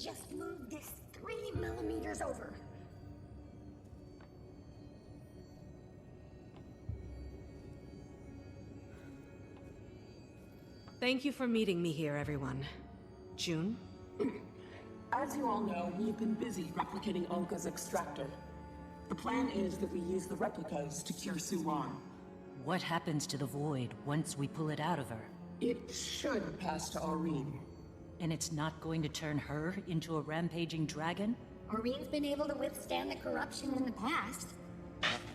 just move this 3 millimeters over. Thank you for meeting me here, everyone. June? As you all know, we've been busy replicating Olga's extractor. The plan is that we use the replicas to cure Suwan. What happens to the Void once we pull it out of her? It should pass to Aurene. And it's not going to turn her into a rampaging dragon? Aurene's been able to withstand the corruption in the past.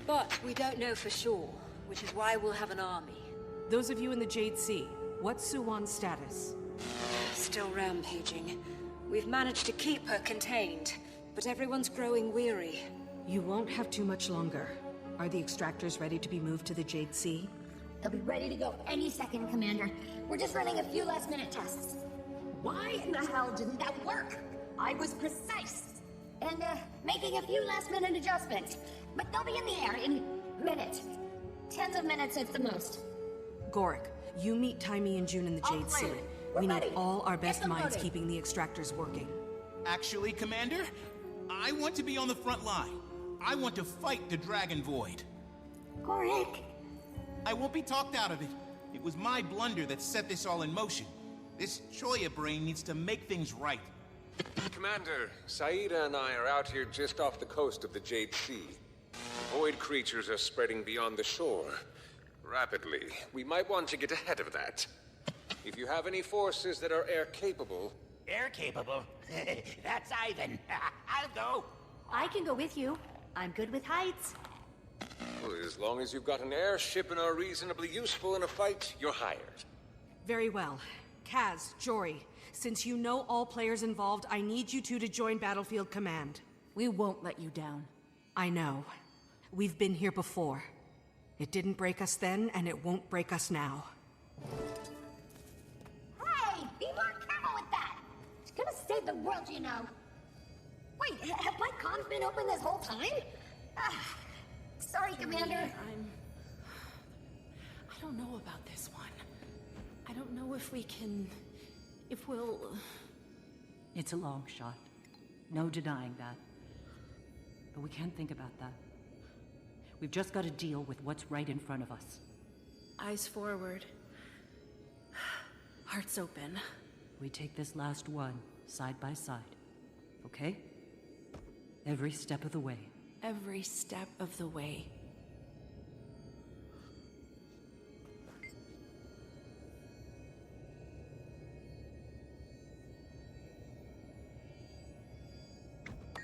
But we don't know for sure, which is why we'll have an army. Those of you in the Jade Sea, what's Suwan's status? Still rampaging. We've managed to keep her contained, but everyone's growing weary. You won't have too much longer. Are the extractors ready to be moved to the Jade Sea? They'll be ready to go any second, Commander. We're just running a few last-minute tests. Why in the hell didn't that work? I was precise. And, making a few last-minute adjustments. But they'll be in the air in minutes. Tens of minutes at the most. Gorik, you meet Taimi and June in the Jade Sea. We need all our best minds keeping the extractors working. Actually, Commander, I want to be on the front line. I want to fight the Dragon Void. Gorik! I won't be talked out of it. It was my blunder that set this all in motion. This Choya brain needs to make things right. Commander, Saida and I are out here just off the coast of the Jade Sea. Void creatures are spreading beyond the shore. Rapidly. We might want to get ahead of that. If you have any forces that are air-capable... Air-capable? That's Ivan. I'll go. I can go with you. I'm good with heights. Well, as long as you've got an airship and are reasonably useful in a fight, you're hired. Very well. Kaz, Jory, since you know all players involved, I need you two to join Battlefield Command. We won't let you down. I know. We've been here before. It didn't break us then, and it won't break us now. Hey, be more careful with that! It's gonna save the world, you know. Wait, have my comms been open this whole time? Sorry, Commander. I don't know about this one. I don't know if we can... if we'll... It's a long shot. No denying that. But we can't think about that. We've just got to deal with what's right in front of us. Eyes forward. Hearts open. We take this last one, side by side. Okay? Every step of the way. Every step of the way.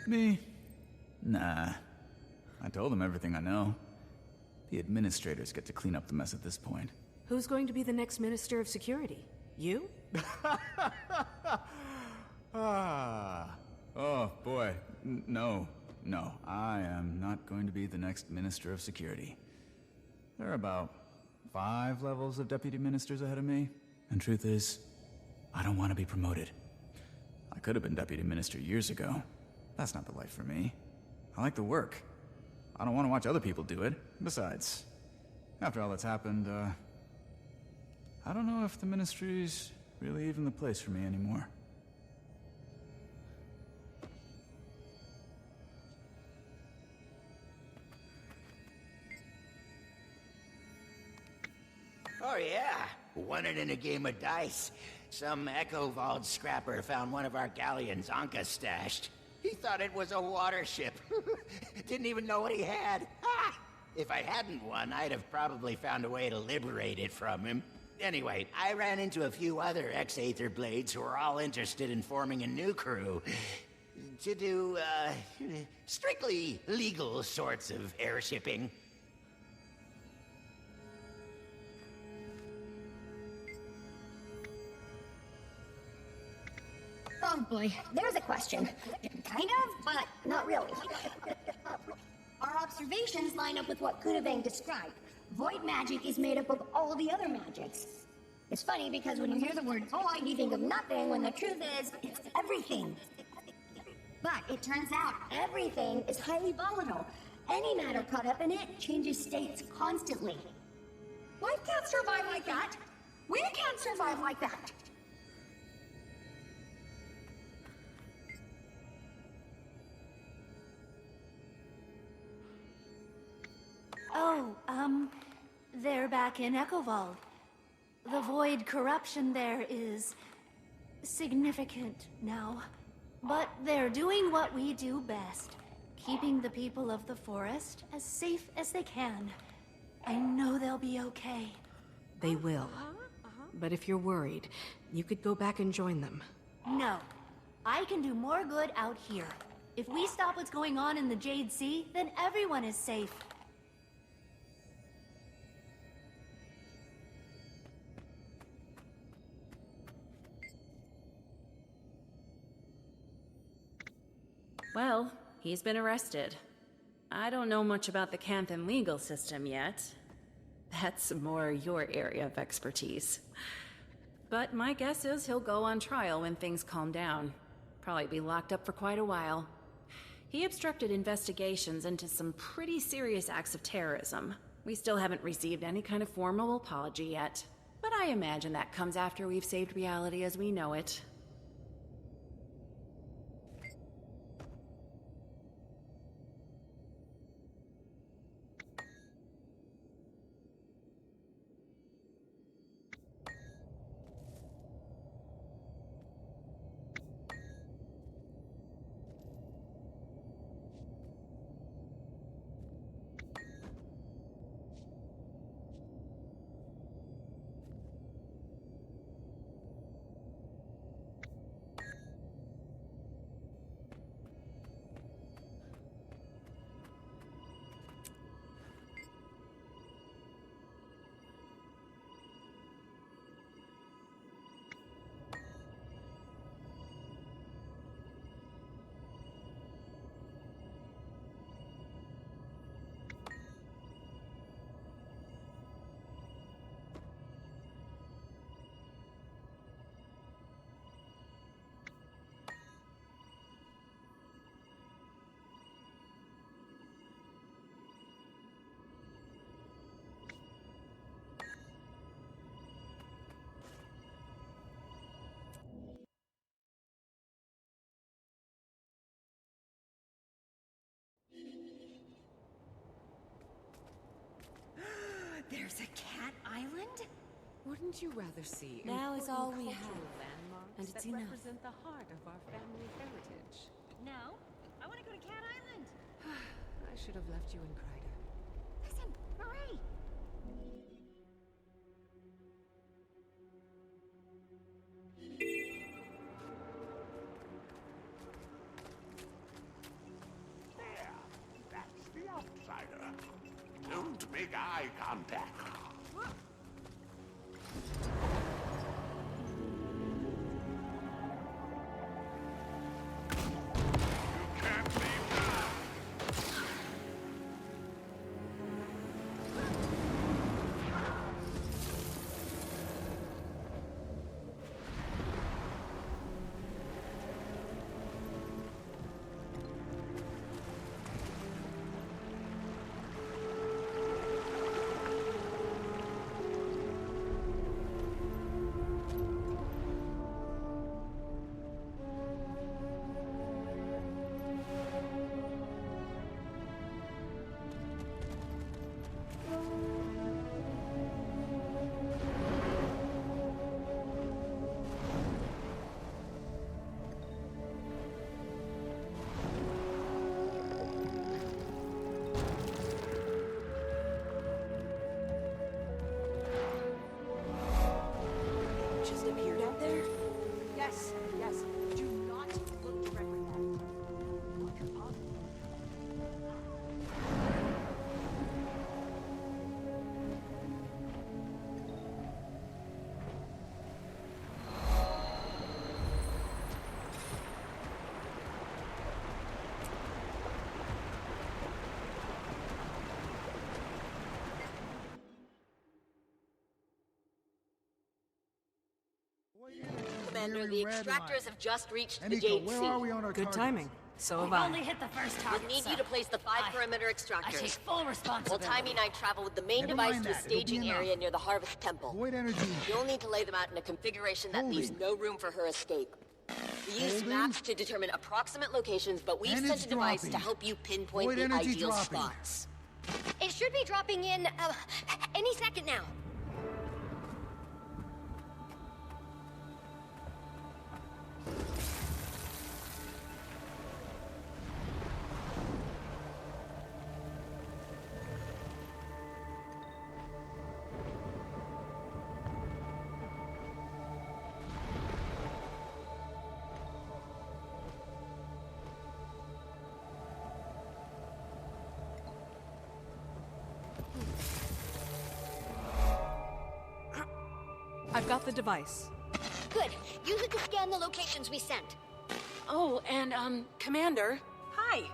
Me? Nah. I told them everything I know. The administrators get to clean up the mess at this point. Who's going to be the next Minister of Security? You? Oh, boy. No. No, I am not going to be the next Minister of Security. There are about 5 levels of deputy ministers ahead of me. And truth is, I don't want to be promoted. I could have been deputy minister years ago. That's not the life for me. I like the work. I don't want to watch other people do it. Besides, after all that's happened, I don't know if the ministry's really even the place for me anymore. Oh yeah, won it in a game of dice. Some Echo Vault scrapper found one of our galleons Anka stashed. He thought it was a water ship. Didn't even know what he had. Ha! If I hadn't won, I'd have probably found a way to liberate it from him. Anyway, I ran into a few other ex-Aether Blades who were all interested in forming a new crew. To do, strictly legal sorts of airshipping. Oh boy, there's a question. Kind of, but not really. Our observations line up with what Kudavang described. Void magic is made up of all the other magics. It's funny because when you hear the word void, you think of nothing, when the truth is, it's everything. But it turns out everything is highly volatile. Any matter caught up in it changes states constantly. Life can't survive like that. We can't survive like that. Oh, they're back in Echovald. The void corruption there is significant now. But they're doing what we do best. Keeping the people of the forest as safe as they can. I know they'll be okay. They will. But if you're worried, you could go back and join them. No. I can do more good out here. If we stop what's going on in the Jade Sea, then everyone is safe. Well, he's been arrested. I don't know much about the Canthan legal system yet. That's more your area of expertise. But my guess is he'll go on trial when things calm down. Probably be locked up for quite a while. He obstructed investigations into some pretty serious acts of terrorism. We still haven't received any kind of formal apology yet. But I imagine that comes after we've saved reality as we know it. There's a cat island? Wouldn't you rather see Now is all we have, landmarks and it's that enough. represent the heart of our family heritage? No, I want to go to Cat Island. I should have left you in Kreider. Listen, hurry! There, that's the outsider. Don't make eye contact. You can't leave now. Just appeared out there? Yes, yes. Do not look directly at it. What could possibly... Commander, the extractors have just reached the Jade Sea. Good timing. So have We've I. only hit the first target. We need you to place the 5 perimeter I extractors. take full While responsibility. Timey and I travel with the main Never device mind to a that, it'll be staging enough. area near the Harvest Temple. Void energy. You'll need to lay them out in a configuration that leaves no room for her escape. We used Holding. maps to determine approximate locations, but we've And sent it's a device dropping. to help you pinpoint Void the energy ideal dropping. spots. It Should be dropping in, any second now. I've got the device. Good. Use it to scan the locations we sent. Oh, and, Commander. Hi.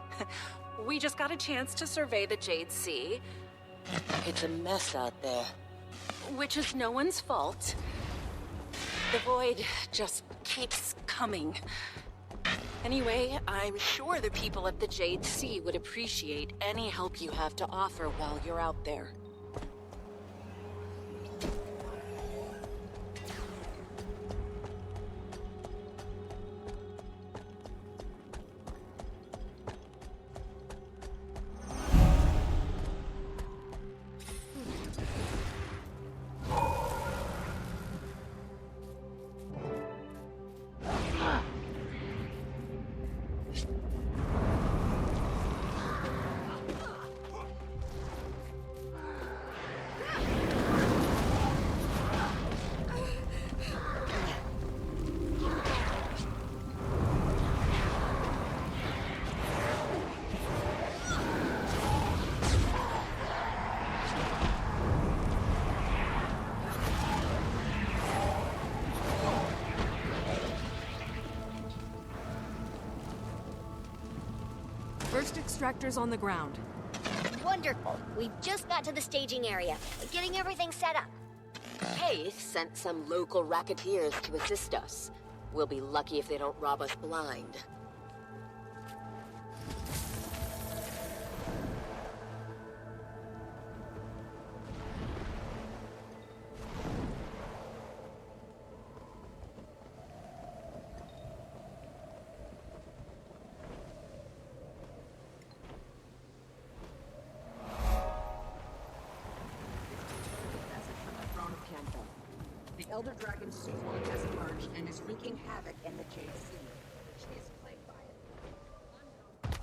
We just got a chance to survey the Jade Sea. It's a mess out there. Which is no one's fault. The Void just keeps coming. Anyway, I'm sure the people at the Jade Sea would appreciate any help you have to offer while you're out there. First extractor's on the ground. Wonderful. We just got to the staging area. Getting everything set up. Hayes sent some local racketeers to assist us. We'll be lucky if they don't rob us blind. The Elder Dragon swarm has emerged and is wreaking havoc in the Jade Sea. She is plagued by it.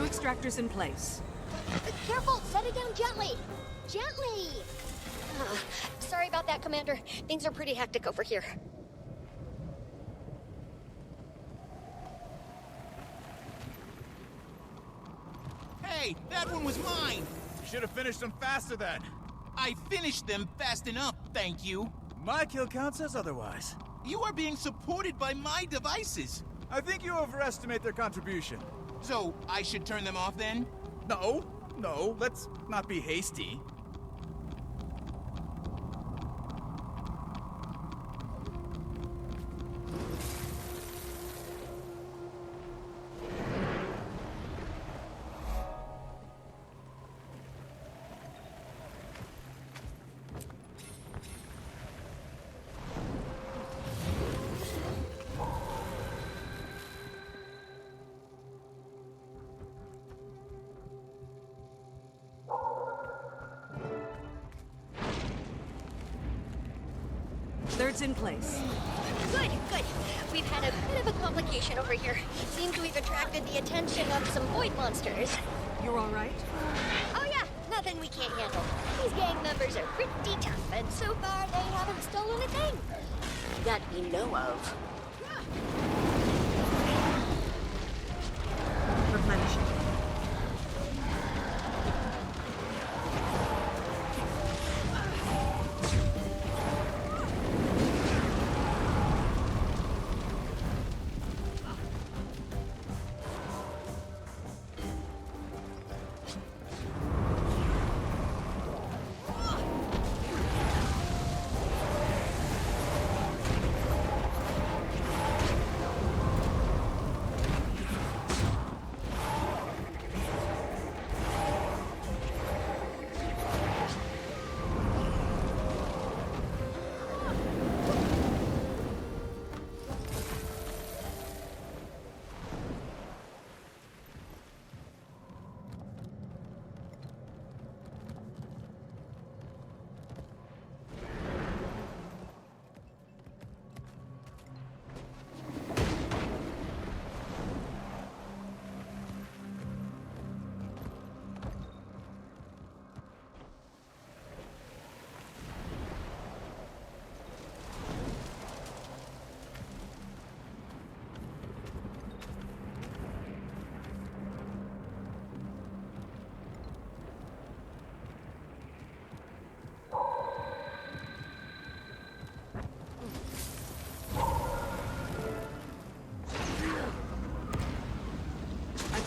Extractors in place. Careful! Set it down gently! Gently! Sorry about that, Commander. Things are pretty hectic over here. Hey, that one was mine! Should have finished them faster then. I finished them fast enough, thank you. My kill count says otherwise. You are being supported by my devices. I think you overestimate their contribution. So, I should turn them off then? No, let's not be hasty. Third's in place. Good. We've had a bit of a complication over here. Seems we've attracted the attention of some void monsters. You're all right? Oh yeah, nothing we can't handle. These gang members are pretty tough, and so far they haven't stolen a thing. That we know of. Replenishing.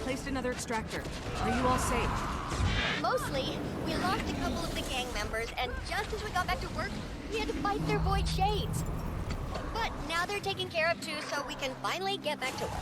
Placed another extractor. Are you all safe? Mostly. We lost a couple of the gang members, and just as we got back to work, we had to fight their void shades. But now they're taken care of too, so we can finally get back to work.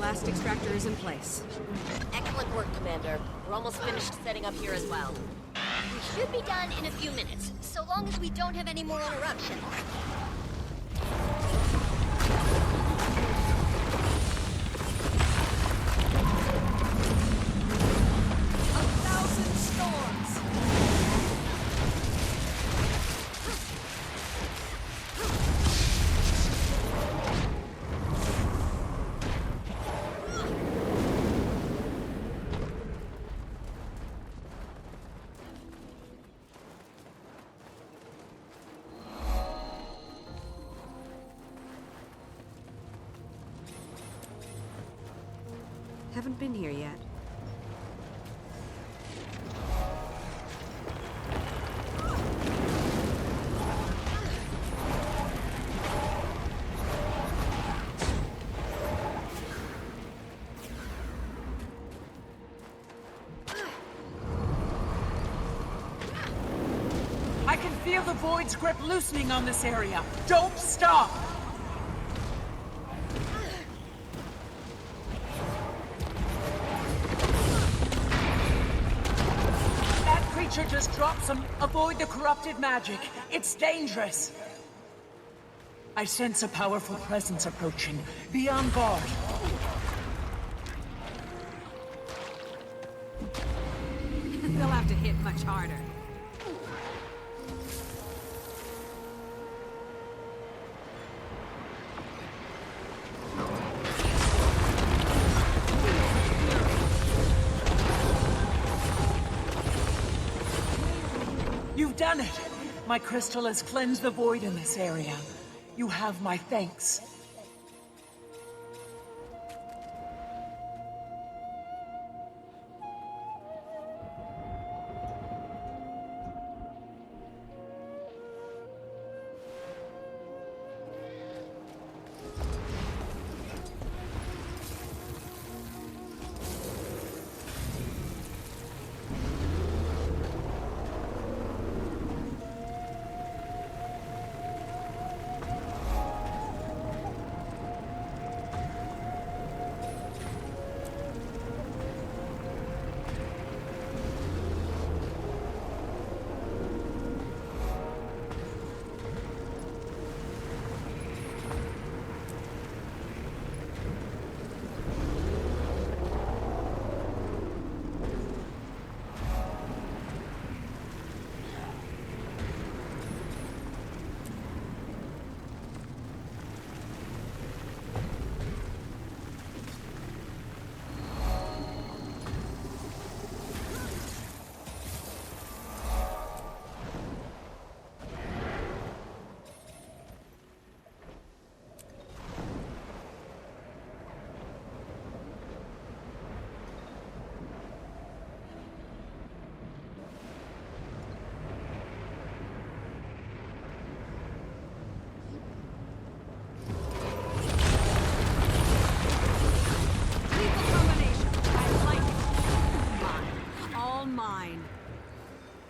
Last extractor is in place. Excellent work, Commander. We're almost finished setting up here as well. We should be done in a few minutes, so long as we don't have any more interruptions. Haven't been here yet. I can feel the Void's grip loosening on this area. Don't stop! That creature just dropped some avoid the corrupted magic. It's dangerous. I sense a powerful presence approaching. Be on guard. They'll have to hit much harder. You've done it! My crystal has cleansed the void in this area. You have my thanks.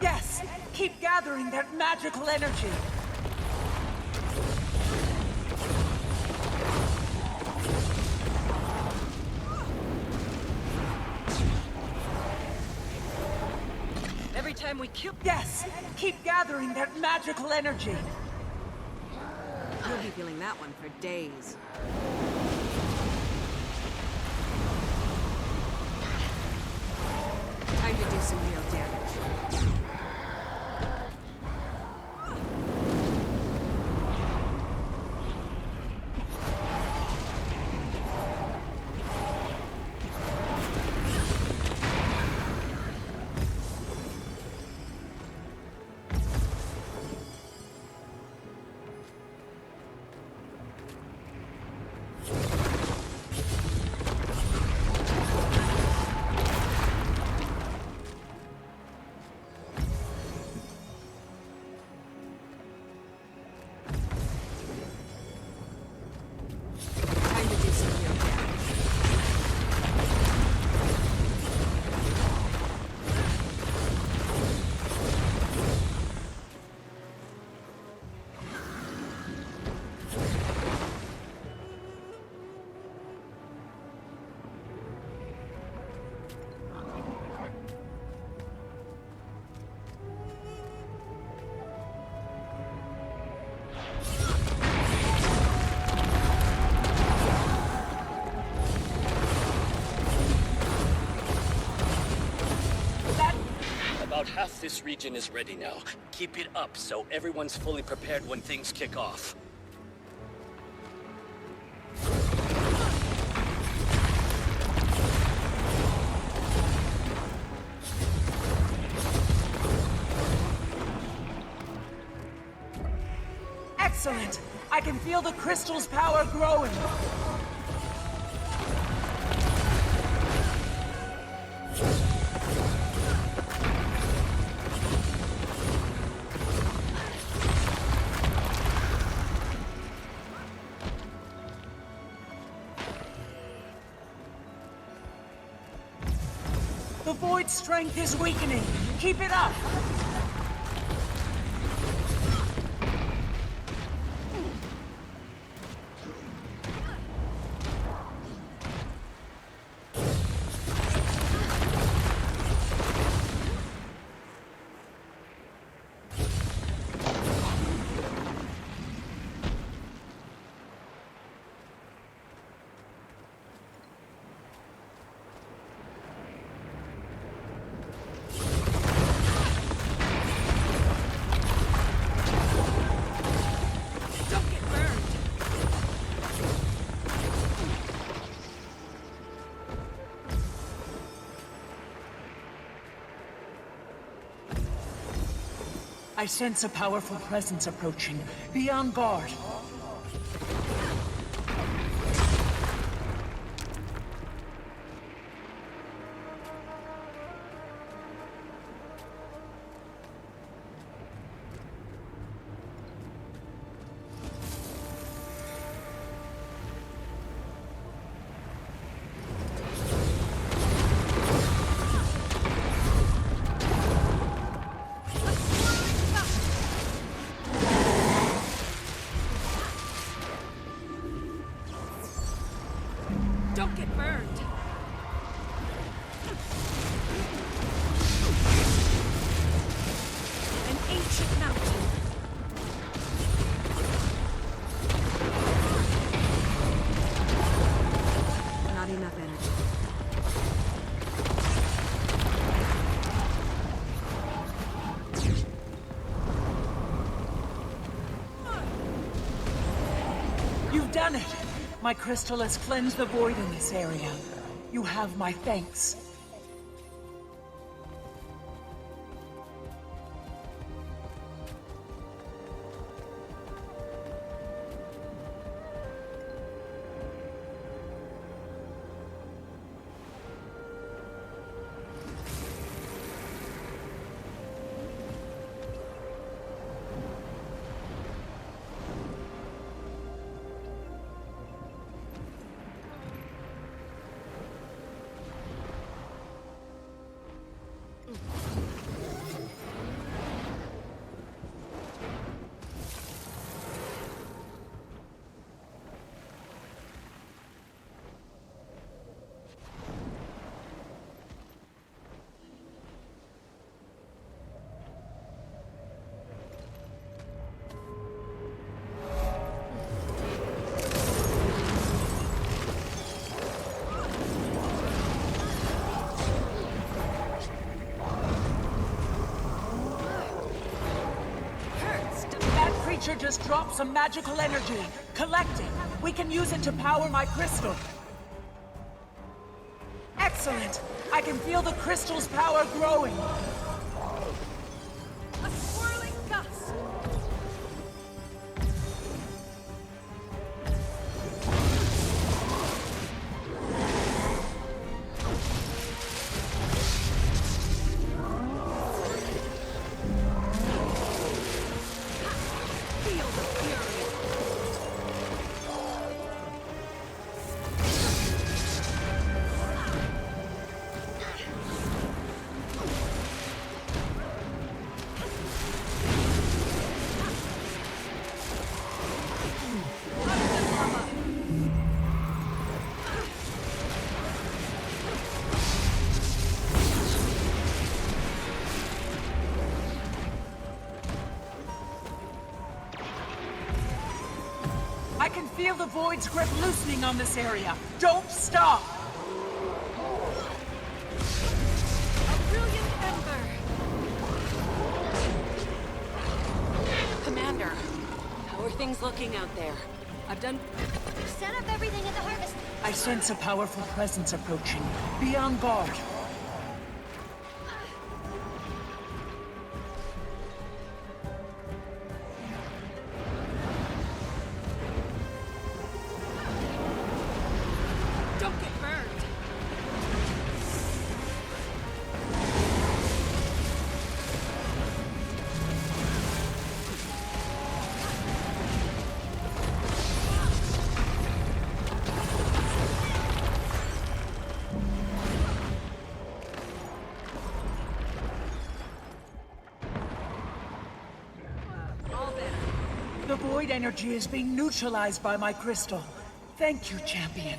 Yes! Keep gathering that magical energy! Every time we kill... Yes! Keep gathering that magical energy! You'll be feeling that one for days. Time to do some real damage. About half this region is ready now. Keep it up so everyone's fully prepared when things kick off. Excellent! I can feel the crystal's power growing! The Void's strength is weakening. Keep it up! I sense a powerful presence approaching. Be on guard. Don't get burned! An ancient mountain. Not enough energy. You've done it! My crystal has cleansed the void in this area. You have my thanks. Creature just dropped some magical energy. Collect it. We can use it to power my crystal. Excellent! I can feel the crystal's power growing. A swirling gust! I can feel the void's grip loosening on this area. Don't stop! A brilliant ember! Commander, how are things looking out there? I've done... Set up everything at the harvest. I sense a powerful presence approaching. Be on guard. Don't get burned! void energy is being neutralized by my crystal. Thank you, champion.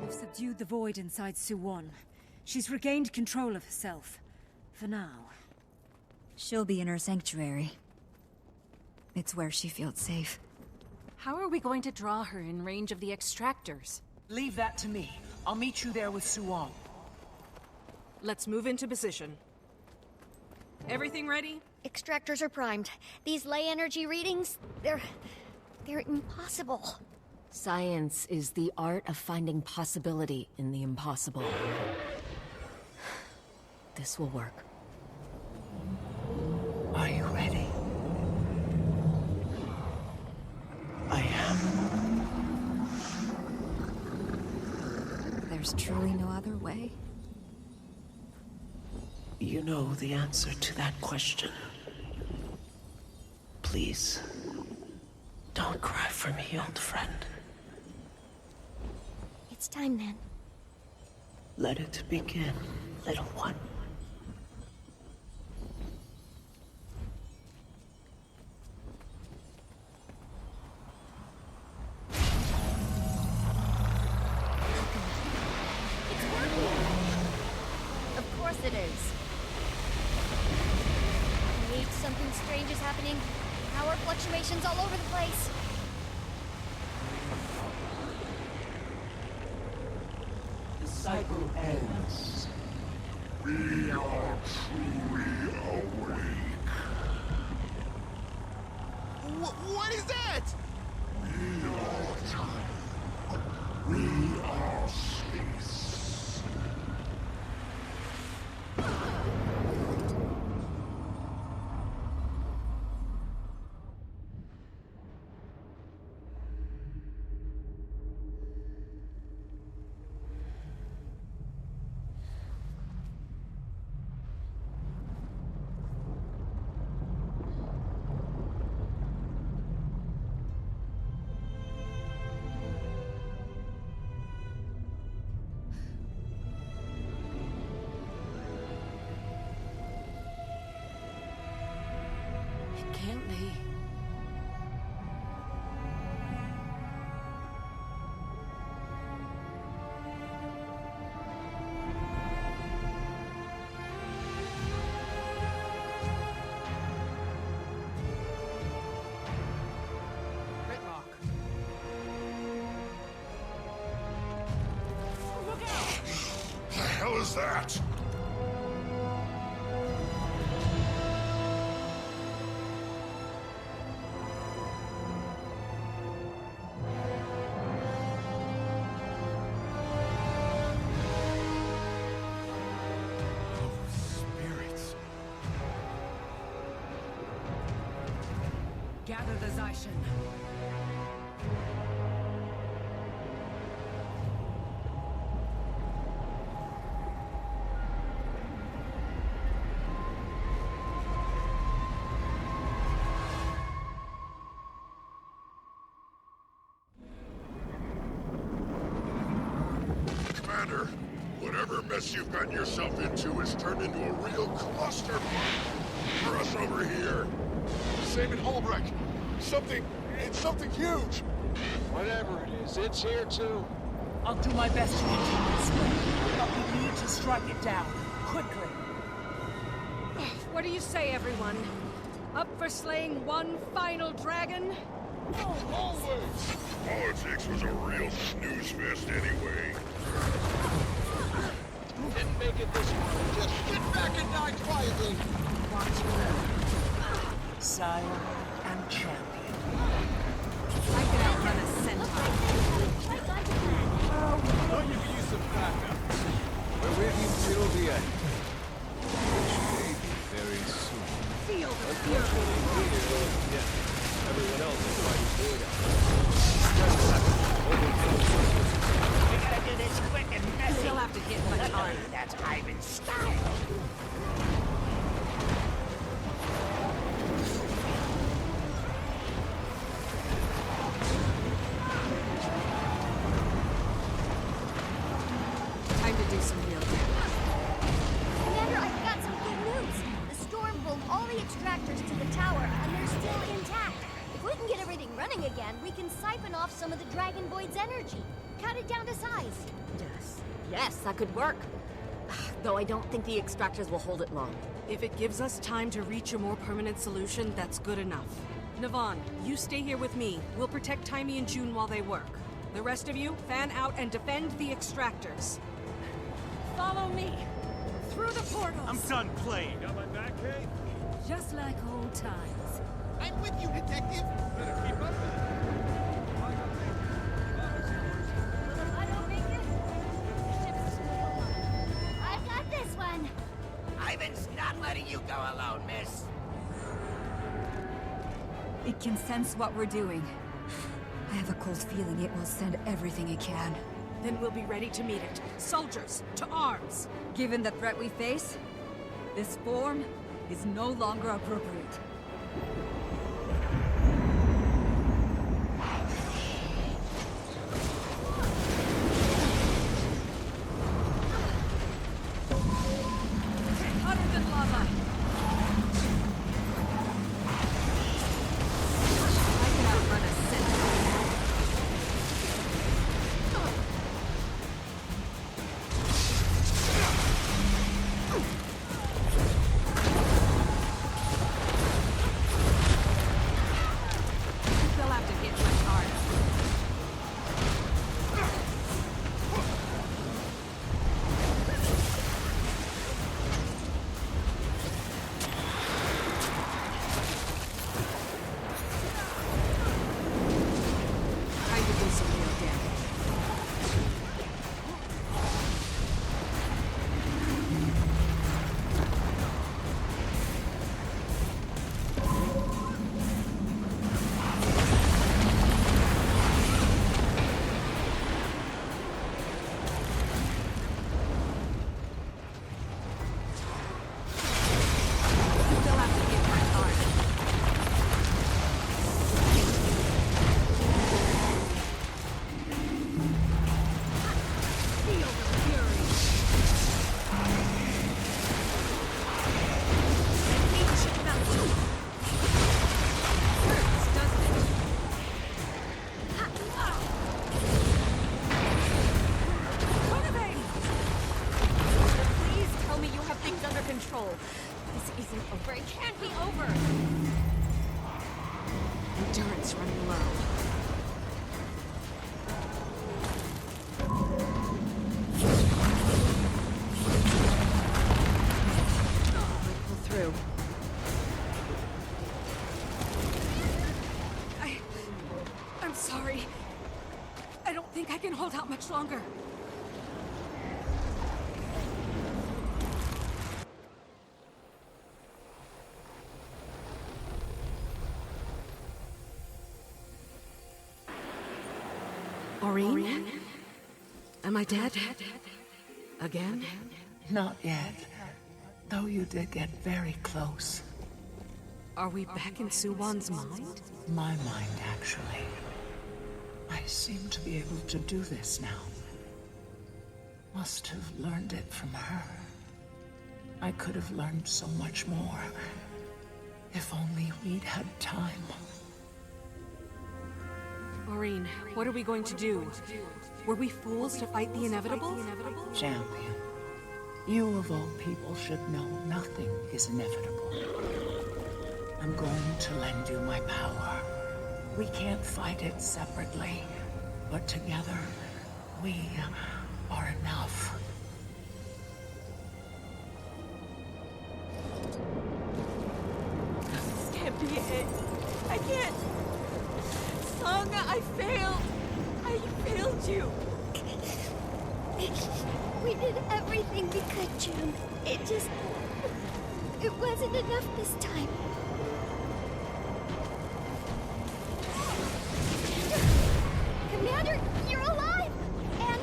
We've subdued the void inside Suwon. She's regained control of herself. For now. She'll be in her sanctuary. It's where she feels safe. How are we going to draw her in range of the extractors? Leave that to me. I'll meet you there with Suwon. Let's move into position. Everything ready? Extractors are primed. These ley energy readings, they're impossible. Science is the art of finding possibility in the impossible. This will work. Are you ready? I am. There's truly no other way. You know the answer to that question. Please, don't cry for me, old friend. It's time then. Let it begin, little one. It's working! Of course it is. Wait, something strange is happening. Power fluctuations all over the place. The cycle ends. We are truly awake. What is that? We are time. We are space. It can't be. The hell is that? Spirits. Gather the Zaishin. Commander, whatever Whatever mess you've gotten yourself into has turned into a real clusterfuck. For us over here. Saving Holbrook. It's something huge. Whatever it is, it's here too. I'll do my best to contain this threat, but we need to strike it down, quickly. What do you say, everyone? Up for slaying one final dragon? Always! Politics was a real snooze fest anyway. Didn't make it this far. Just sit back and die quietly. Watch me. Sire and champion. I can outrun a centaur. Thought you could use some backup. We're with you till the end. Maybe very soon. Feel the fury. Yeah. Everyone else is trying to avoid us. We gotta do this quick and messy. You'll have to hit much harder. That's Ivan's style. Time to do some real damage. Commander, I've got some good news. The storm pulled all the extractors to the tower, and they're still intact. If we can get everything running again, we can siphon off some of the Dragon Void's energy. Cut it down to size. Yes, that could work. Though I don't think the extractors will hold it long. If it gives us time to reach a more permanent solution, that's good enough. Navon, you stay here with me. We'll protect Taimi and June while they work. The rest of you, fan out and defend the extractors. Follow me. Through the portals. I'm done playing. Got my back, Kay? Just like old times. I'm with you, Detective. Better keep up with it. I don't make it. The ship's still alive. I've got this one. Ivan's not letting you go alone, miss. It can sense what we're doing. I have a cold feeling it will send everything it can. Then we'll be ready to meet it. Soldiers, to arms! Given the threat we face, this form is no longer appropriate. Hotter than lava! I can outrun a centaur. They'll have to hit much harder. Time to do some real damage. They'll have to hit much harder. Feel the fury. Ancient metal. Hurts, doesn't it? Motivate! Please tell me you have things under control. This isn't over. It can't be over. Endurance running low. Pull through. I'm sorry. I don't think I can hold out much longer. Aurene? Am I dead? Again? Not yet. Though you did get very close. Are we back in Suwon's mind? My mind, actually. I seem to be able to do this now. must have learned it from her. I could have learned so much more. If only we'd had time. Maureen, what are we going to do? Were we fools to fight the inevitable? Champion, you of all people should know nothing is inevitable. I'm going to lend you my power. We can't fight it separately, but together, we are enough. This can't be it. I can't. Song, I failed. I failed you. We did everything we could, June. It wasn't enough this time. Commander, you're alive! And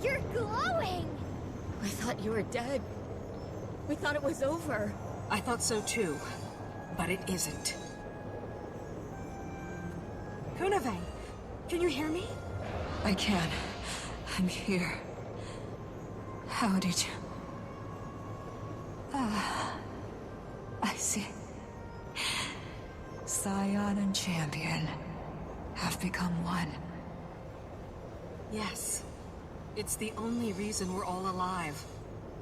you're glowing! I thought you were dead. We thought it was over. I thought so too, but it isn't. Kunave, can you hear me? I can. I'm here. How did you... I see. Scion and Champion have become one. Yes. It's the only reason we're all alive.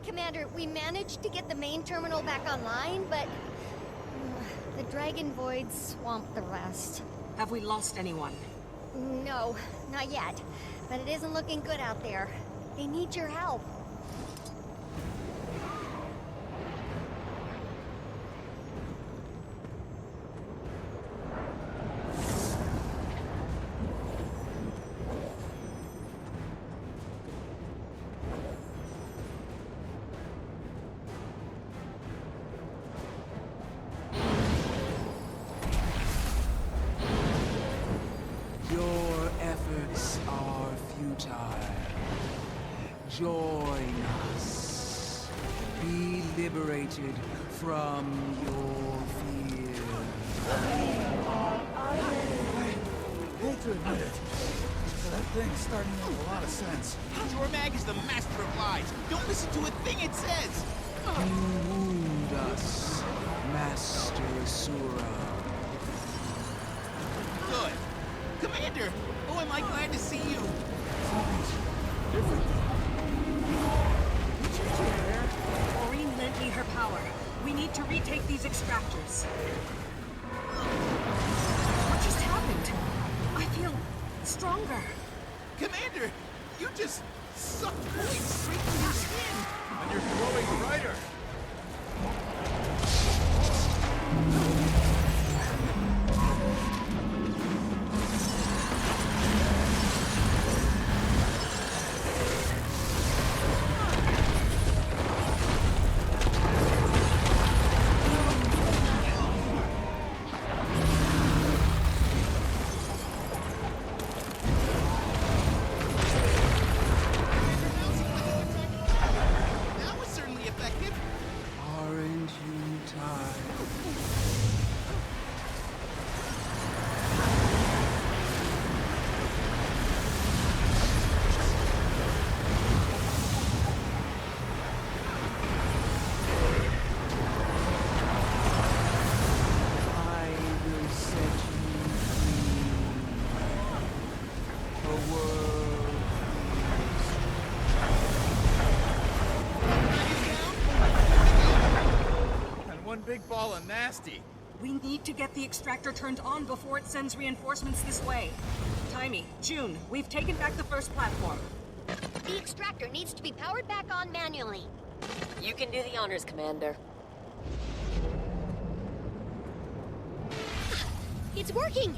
Commander, we managed to get the main terminal back online, but... the Dragon Void swamped the rest. Have we lost anyone? No, not yet. But it isn't looking good out there. They need your help. Your efforts are futile. Join us. Be liberated from your fear. Hate to admit it, but that thing's starting to make a lot of sense. Jormag is the master of lies. Don't listen to a thing it says. You wound us, Master Asura. Good. Commander, oh, am I glad to see you. Something's different. Maureen lent me her power. We need to retake these extractors. What just happened? I feel stronger. Commander, you just sucked points straight through your skin. And you're glowing brighter. That was certainly effective. Aren't you tired? I will set you free. The world And one big ball of nasty. We need to get the extractor turned on before it sends reinforcements this way. Timey, June, we've taken back the first platform. The extractor needs to be powered back on manually. You can do the honors, Commander. It's working!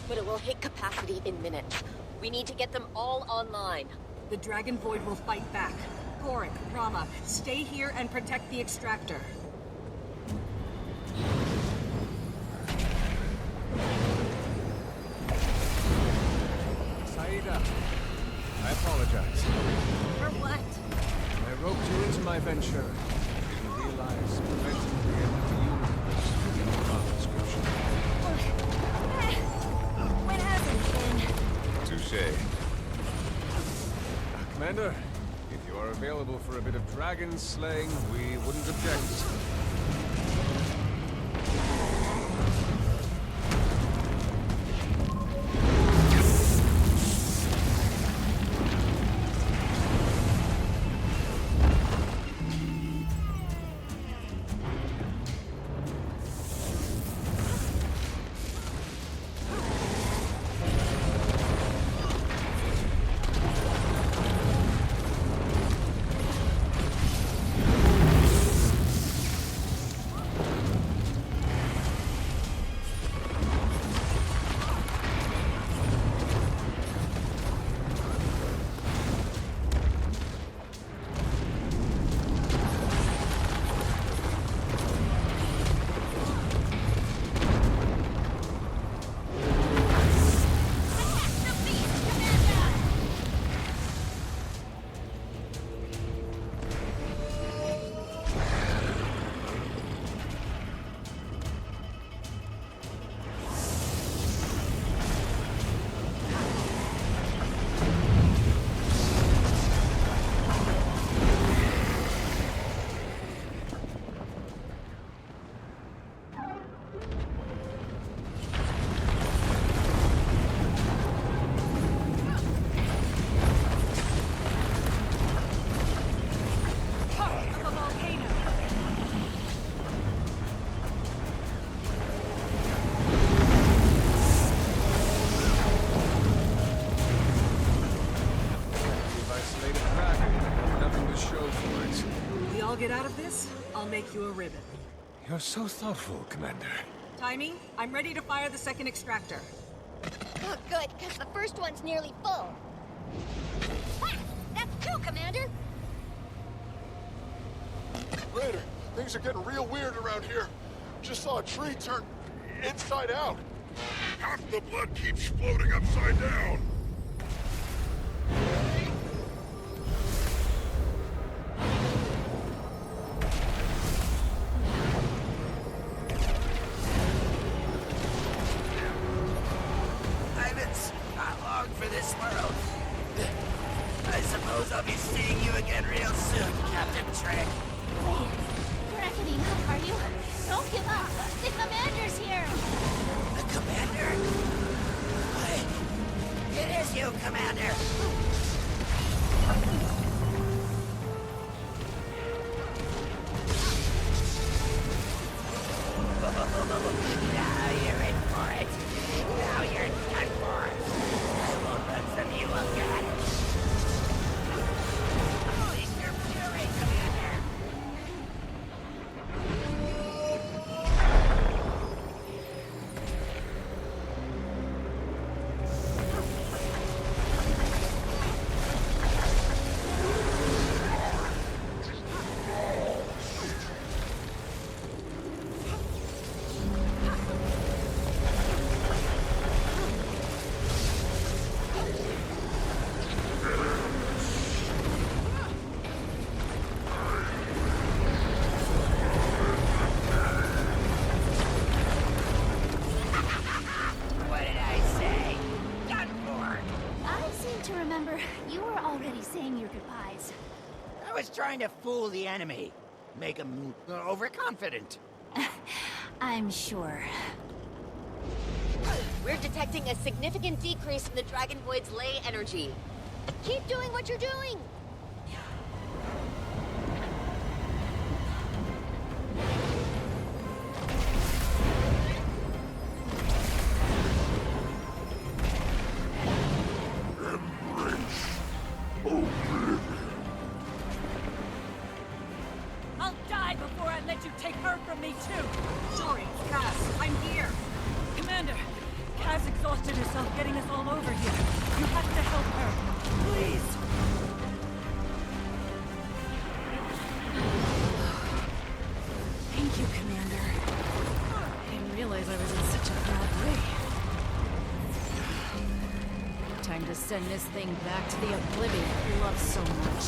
But it will hit capacity in minutes. We need to get them all online. The Dragon Void will fight back. Gorik, Rama, stay here and protect the extractor. Saida, I apologize. For what? I roped you into my venture. You realize preventing the end of the universe would be a job description. When hasn't been? Touché. Commander, for a bit of dragon slaying, we wouldn't object. Get out of this, I'll make you a ribbon. You're so thoughtful, Commander. Timing, I'm ready to fire the second extractor. Oh, good, because the first one's nearly full. Ah, that's two, Commander! Raider, things are getting real weird around here. Just saw a tree turn inside out. Half the blood keeps floating upside down. For this world. I suppose I'll be seeing you again real soon, Captain Trick. Wait, you're not getting up, are you? Don't give up. The Commander's here. The Commander? Why? It is you, Commander. Now you're in for it. Now you're done for. From you again. Release your fury, Commander. Trying to fool the enemy. Make them overconfident. I'm sure. We're detecting a significant decrease in the Dragon Void's ley energy. Keep doing what you're doing! Send this thing back to the oblivion it loves so much.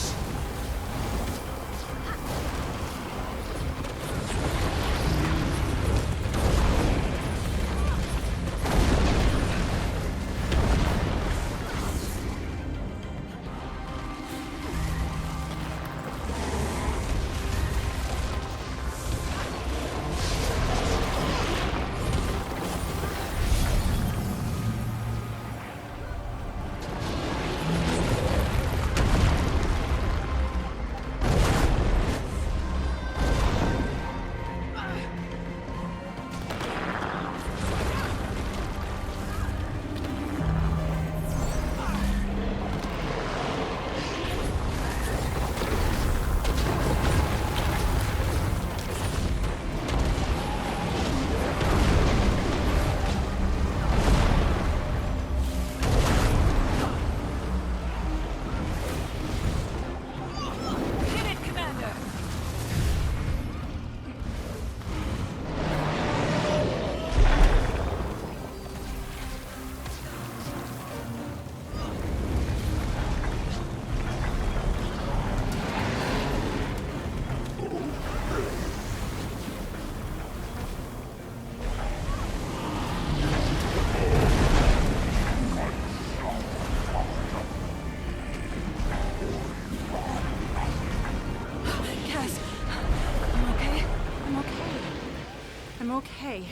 I'm okay.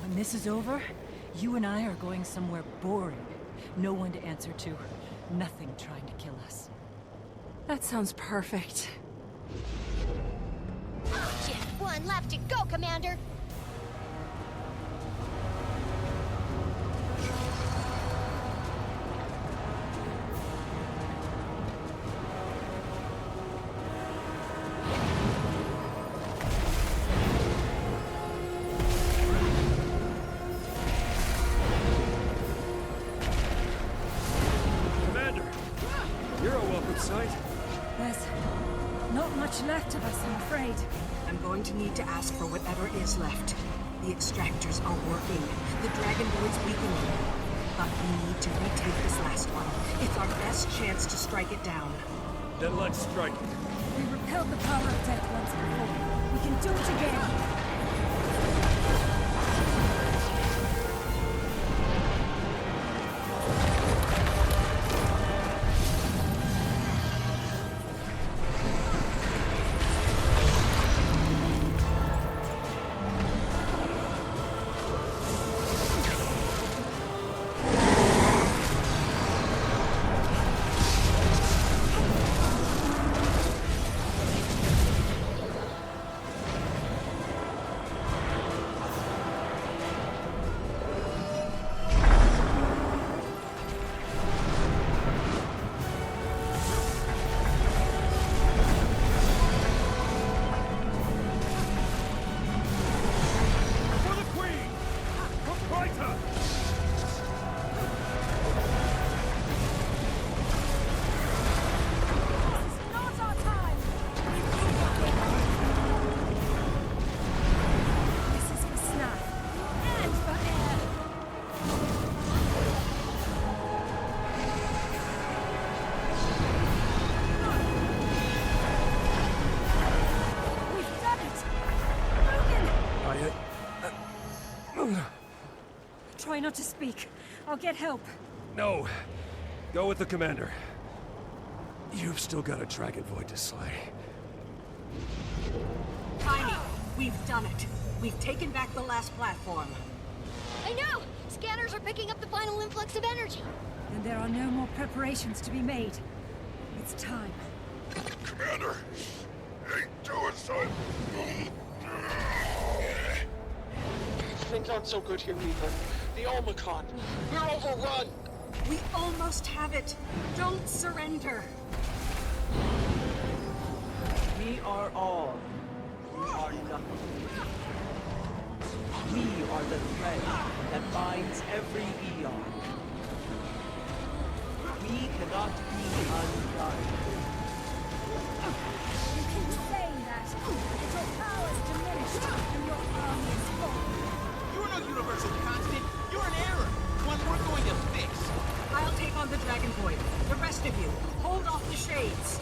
When this is over, you and I are going somewhere boring. No one to answer to. Nothing trying to kill us. That sounds perfect. Just one left to go, Commander. There's not much left of us, I'm afraid. I'm going to need to ask for whatever is left. The extractors are working. The Dragon Void's weakening. But we need to retake this last one. It's our best chance to strike it down. Then let's strike it. We repelled the power of death once before. We can do it again. Try not to speak. I'll get help. No. Go with the commander. You've still got a Dragon Void to slay. Tiny, we've done it. We've taken back the last platform. I know! Scanners are picking up the final influx of energy. And there are no more preparations to be made. It's time. Commander! Ain't doing so... Things aren't so good here either. The Omicron. We're overrun! We almost have it. Don't surrender. We are all. We are nothing. We are the thread that binds every eon. We cannot be undone. You keep saying that, but your power is diminished and your army is full. You're no universal constant. You're an error. One we're going to fix. I'll take on the Dragon Void. The rest of you, hold off the shades.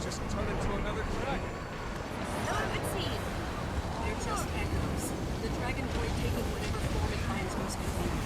just turn into another dragon. So it would seem. They're just echoes. The dragon void taking whatever form it finds most convenient.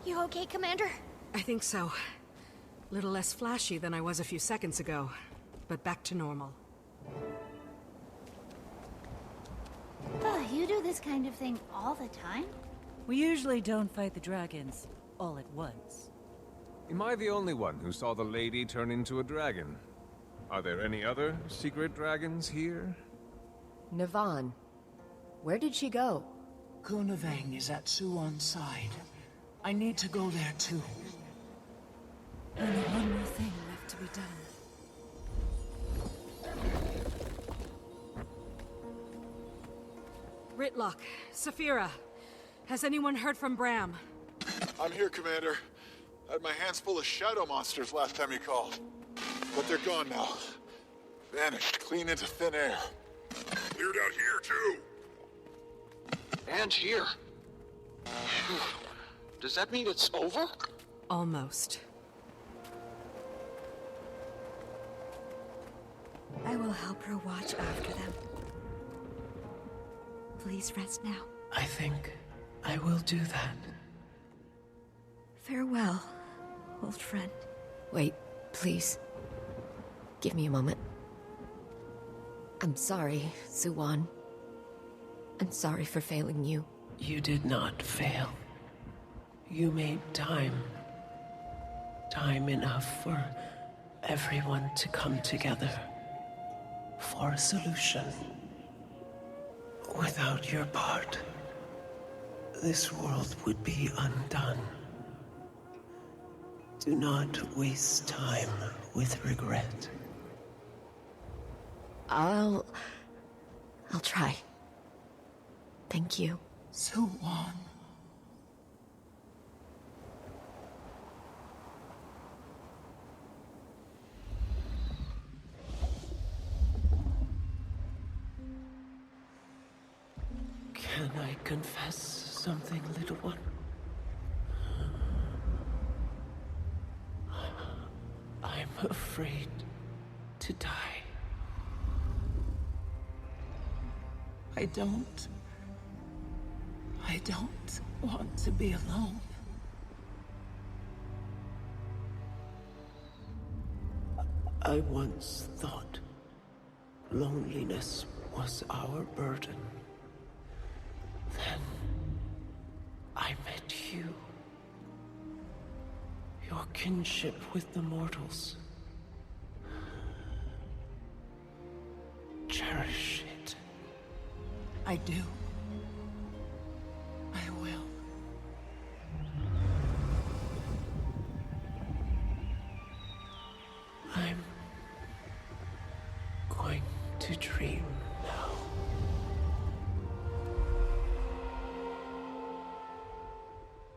You okay, Commander? I think so. Little less flashy than I was a few seconds ago, but back to normal. Oh, you do this kind of thing all the time? We usually don't fight the dragons all at once. Am I the only one who saw the lady turn into a dragon? Are there any other secret dragons here? Navon. Where did she go? Kunavang is at Suwon's side. I need to go there too. Only one more thing left to be done. Ritlock, Saphira, has anyone heard from Bram? I'm here, Commander. I had my hands full of shadow monsters last time you called. But they're gone now. Vanished, clean into thin air. Cleared out here, too. And here. Does that mean it's over? Almost. I will help her watch after them. Please rest now. I think I will do that. Farewell, old friend. Wait, please. Give me a moment. I'm sorry, Suwon. I'm sorry for failing you. You did not fail. You made time Time enough for everyone to come together for a solution. Without your part, this world would be undone. Do not waste time with regret. I'll try. Thank you. Suwon. Can I confess something, little one? I'm afraid to die. I don't want to be alone. I once thought loneliness was our burden. Then I met you. Your kinship with the mortals. Cherish it. I do. I will. I'm going to dream now.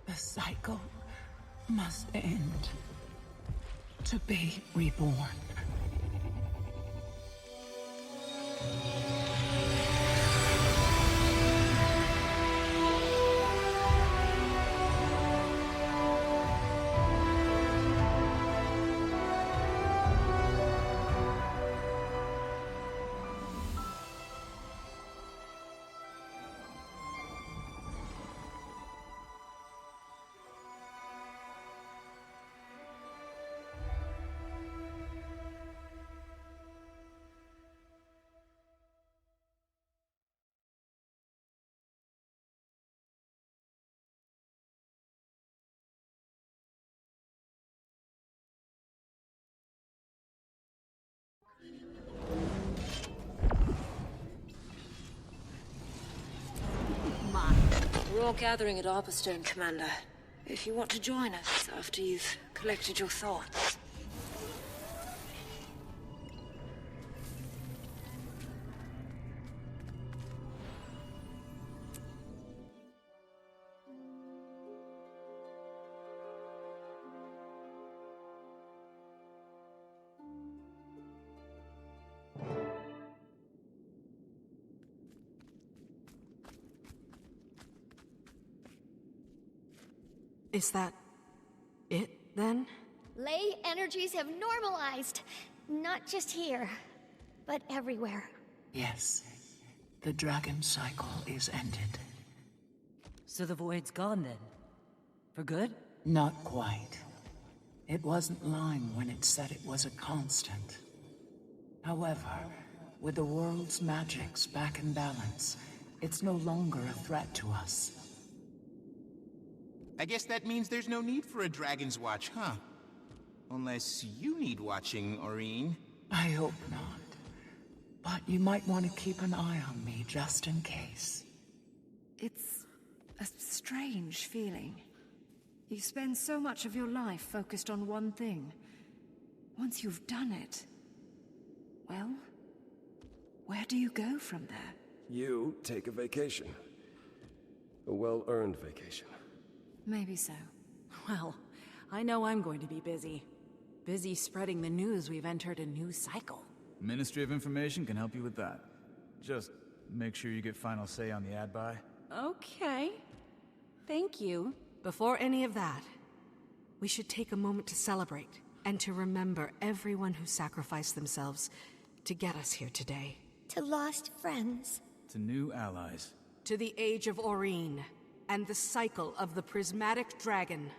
The cycle must end. To be reborn. We're all gathering at Arborstone, Commander. If you want to join us after you've collected your thoughts. Is that it, then? Ley energies have normalized. Not just here, but everywhere. Yes. The dragon cycle is ended. So the void's gone then? For good? Not quite. It wasn't lying when it said it was a constant. However, with the world's magics back in balance, it's no longer a threat to us. I guess that means there's no need for a Dragon's Watch, huh? Unless you need watching, Aurene. I hope not. But you might want to keep an eye on me just in case. It's a strange feeling. You spend so much of your life focused on one thing. Once you've done it, well, where do you go from there? You take a vacation. A well-earned vacation. Maybe so. Well, I know I'm going to be busy. Busy spreading the news we've entered a new cycle. Ministry of Information can help you with that. Just make sure you get final say on the ad buy. Okay. Thank you. Before any of that, we should take a moment to celebrate and to remember everyone who sacrificed themselves to get us here today. To lost friends. To new allies. To the Age of Aurene and the cycle of the Prismatic Dragon.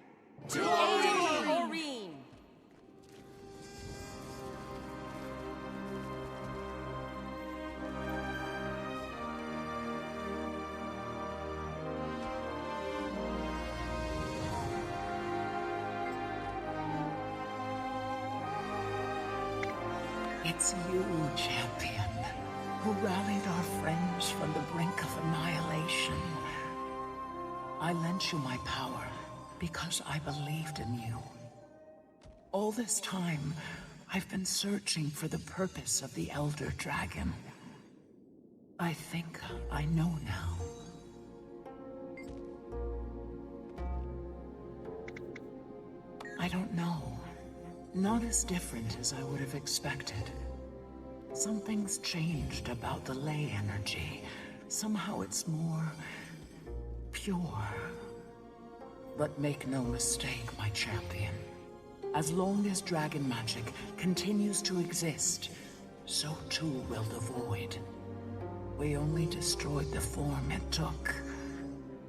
To Aurene! It's you, champion, who rallied our friends from the brink of annihilation. I lent you my power because I believed in you. All this time, I've been searching for the purpose of the Elder Dragon. I think I know now. I don't know. Not as different as I would have expected. Something's changed about the ley energy. Somehow it's more pure. But make no mistake, my champion. As long as dragon magic continues to exist, so too will the void. We only destroyed the form it took.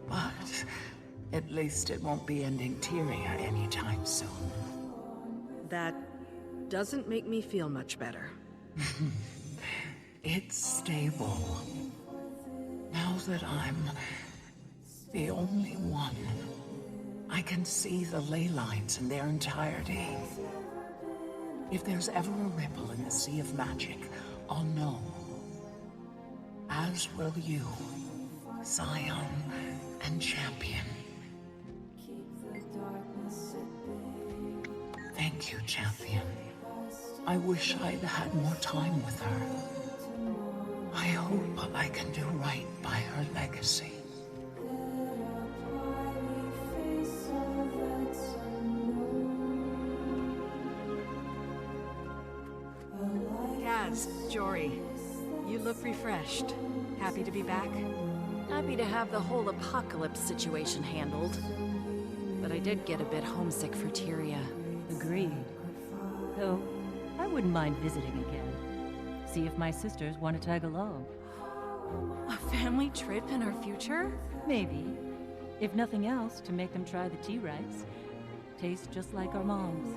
But at least it won't be ending Tyria anytime soon. That doesn't make me feel much better. It's stable. Now that I'm the only one, I can see the ley lines in their entirety. If there's ever a ripple in the sea of magic, I'll know. As will you, Scion and Champion. Thank you, Champion. I wish I'd had more time with her. I hope I can do right by her legacy. Kaz, Jory, you look refreshed. Happy to be back? Happy to have the whole apocalypse situation handled. But I did get a bit homesick for Tyria. Agreed. Though, I wouldn't mind visiting again. See if my sisters want to tag along. A family trip in our future? Maybe. If nothing else, to make them try the tea rice. Tastes just like our moms.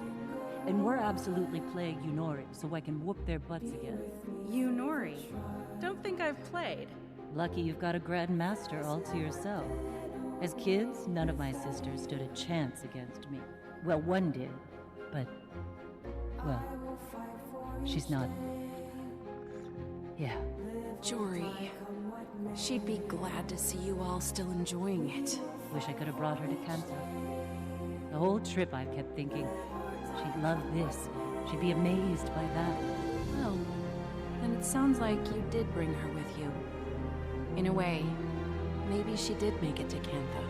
And we're absolutely plagued Yunori, so I can whoop their butts again. Yunori? Don't think I've played. Lucky you've got a Grandmaster all to yourself. As kids, none of my sisters stood a chance against me. Well, one did, but... well, she's not... yeah. Jory, she'd be glad to see you all still enjoying it. Wish I could have brought her to Kanta. The whole trip I've kept thinking, she'd love this, she'd be amazed by that. Well, then it sounds like you did bring her with you. In a way, maybe she did make it to Kantha.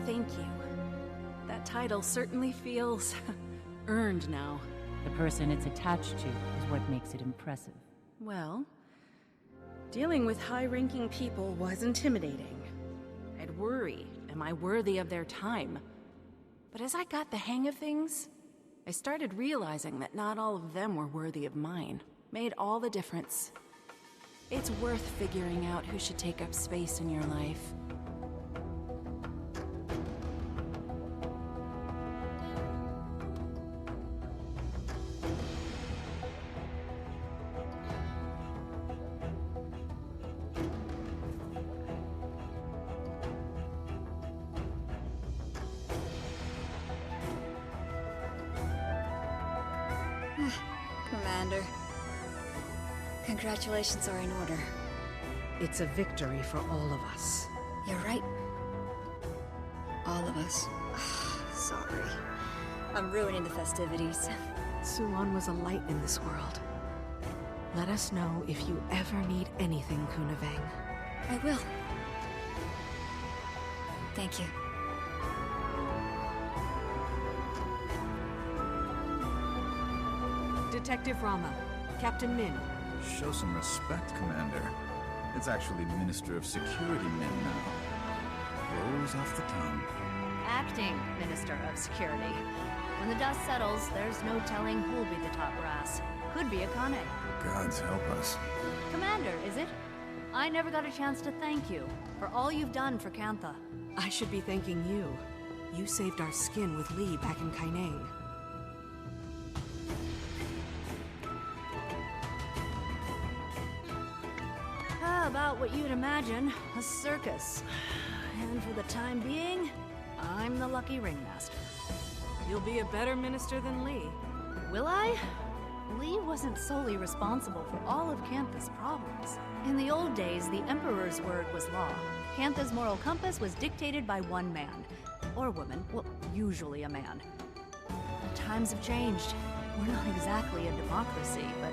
Thank you. That title certainly feels earned now. The person it's attached to is what makes it impressive. Well, dealing with high-ranking people was intimidating. I'd worry, am I worthy of their time? But as I got the hang of things, I started realizing that not all of them were worthy of mine. Made all the difference. It's worth figuring out who should take up space in your life. Commander. Congratulations are in order. It's a victory for all of us. You're right. All of us. Sorry. I'm ruining the festivities. Suan was a light in this world. Let us know if you ever need anything, Kunavang. I will. Thank you. Detective Rama, Captain Min. Show some respect, Commander. It's actually Minister of Security Min now. Rolls off the tongue. Acting Minister of Security. When the dust settles, there's no telling who'll be the top brass. Could be a Kane. Gods help us. Commander, is it? I never got a chance to thank you for all you've done for Kantha. I should be thanking you. You saved our skin with Lee back in Kaineng. About what you'd imagine, a circus. And for the time being, I'm the lucky ringmaster. You'll be a better minister than Lee. Will I? Lee wasn't solely responsible for all of Cantha's problems. In the old days, the Emperor's word was law. Cantha's moral compass was dictated by one man. Or woman. Well, usually a man. Times have changed. We're not exactly a democracy, but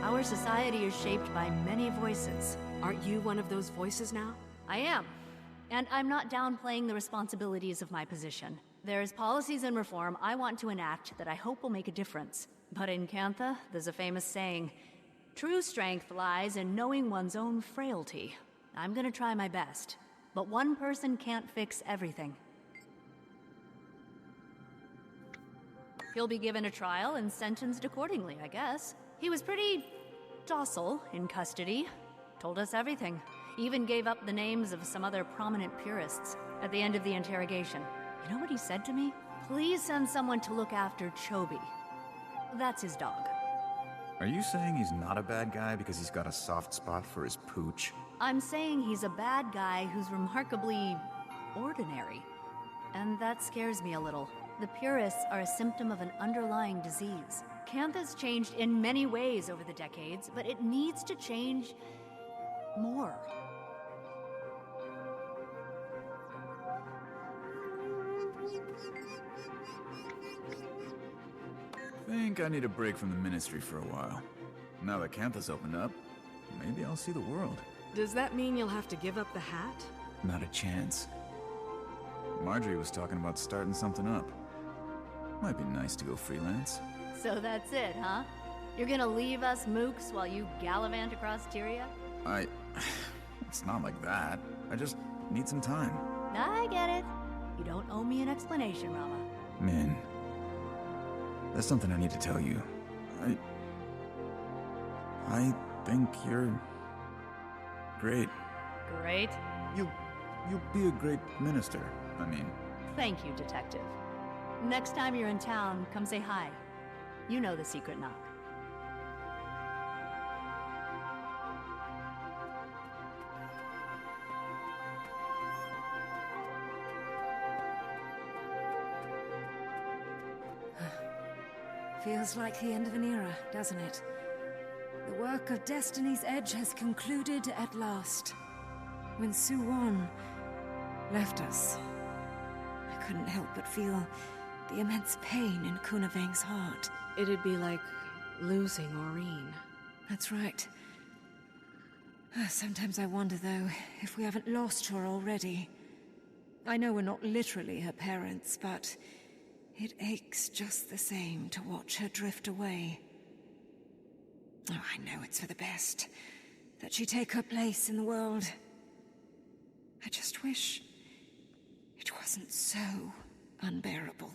our society is shaped by many voices. Aren't you one of those voices now? I am. And I'm not downplaying the responsibilities of my position. There's policies and reform I want to enact that I hope will make a difference. But in Cantha, there's a famous saying, true strength lies in knowing one's own frailty. I'm gonna try my best, but one person can't fix everything. He'll be given a trial and sentenced accordingly, I guess. He was pretty docile in custody. Told us everything. Even gave up the names of some other prominent purists at the end of the interrogation. You know what he said to me? Please send someone to look after Chobi. That's his dog. Are you saying he's not a bad guy because he's got a soft spot for his pooch? I'm saying he's a bad guy who's remarkably ordinary. And that scares me a little. The purists are a symptom of an underlying disease. Cantha's changed in many ways over the decades, but it needs to change more. Think I need a break from the ministry for a while. Now that Cantha's opened up, maybe I'll see the world. Does that mean you'll have to give up the hat? Not a chance. Marjorie was talking about starting something up. Might be nice to go freelance. So that's it, huh? You're gonna leave us mooks while you gallivant across Tyria? It's not like that. I just need some time. I get it. You don't owe me an explanation, Rama. Min, there's something I need to tell you. I think you're great. Great? You'll be a great minister, I mean. Thank you, Detective. Next time you're in town, come say hi. You know the secret knock. Feels like the end of an era, doesn't it? The work of Destiny's Edge has concluded at last. When Suwon left us, I couldn't help but feel the immense pain in Kunavang's heart. It'd be like losing Aureen. That's right. Sometimes I wonder, though, if we haven't lost her already. I know we're not literally her parents, but it aches just the same to watch her drift away. Oh, I know it's for the best that she take her place in the world. I just wish it wasn't so unbearable.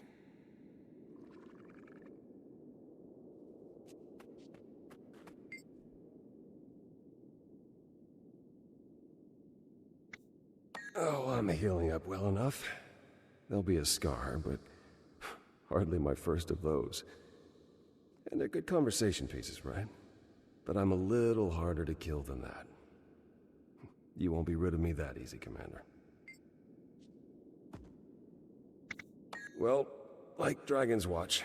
Oh, I'm healing up well enough. There'll be a scar, but hardly my first of those. And they're good conversation pieces, right? But I'm a little harder to kill than that. You won't be rid of me that easy, Commander. Well, like Dragon's Watch,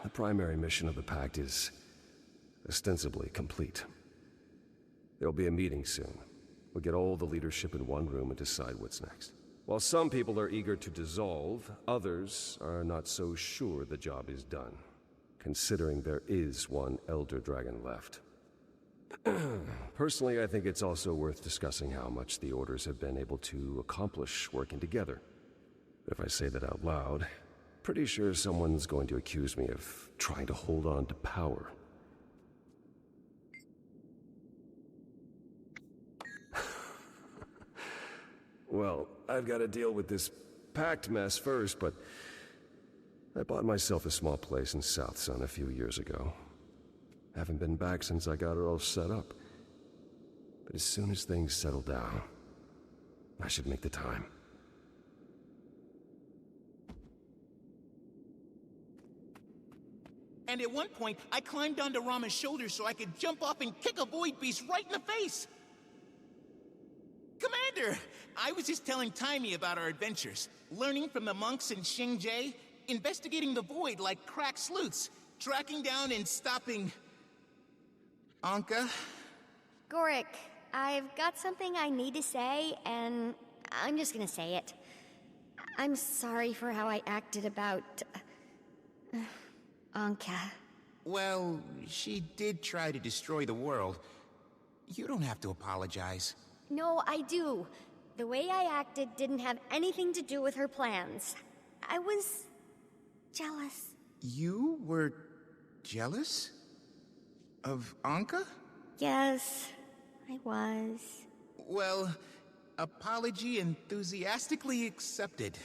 the primary mission of the Pact is ostensibly complete. There'll be a meeting soon. We'll get all the leadership in one room and decide what's next. While some people are eager to dissolve, others are not so sure the job is done, considering there is one Elder Dragon left. Personally, I think it's also worth discussing how much the Orders have been able to accomplish working together. If I say that out loud, pretty sure someone's going to accuse me of trying to hold on to power. Well, I've got to deal with this Pact mess first, but I bought myself a small place in South Sun a few years ago. Haven't been back since I got it all set up. But as soon as things settle down, I should make the time. And at one point, I climbed onto Rama's shoulders so I could jump off and kick a void beast right in the face! Commander! Commander, I was just telling Timey about our adventures. Learning from the monks in Xingjie, investigating the void like crack sleuths, tracking down and stopping... Anka? Gorik, I've got something I need to say, and I'm just gonna say it. I'm sorry for how I acted about... Anka. Well, she did try to destroy the world. You don't have to apologize. No, I do. The way I acted didn't have anything to do with her plans. I was... jealous. You were... jealous? Of Anka? Yes, I was. Well, apology enthusiastically accepted.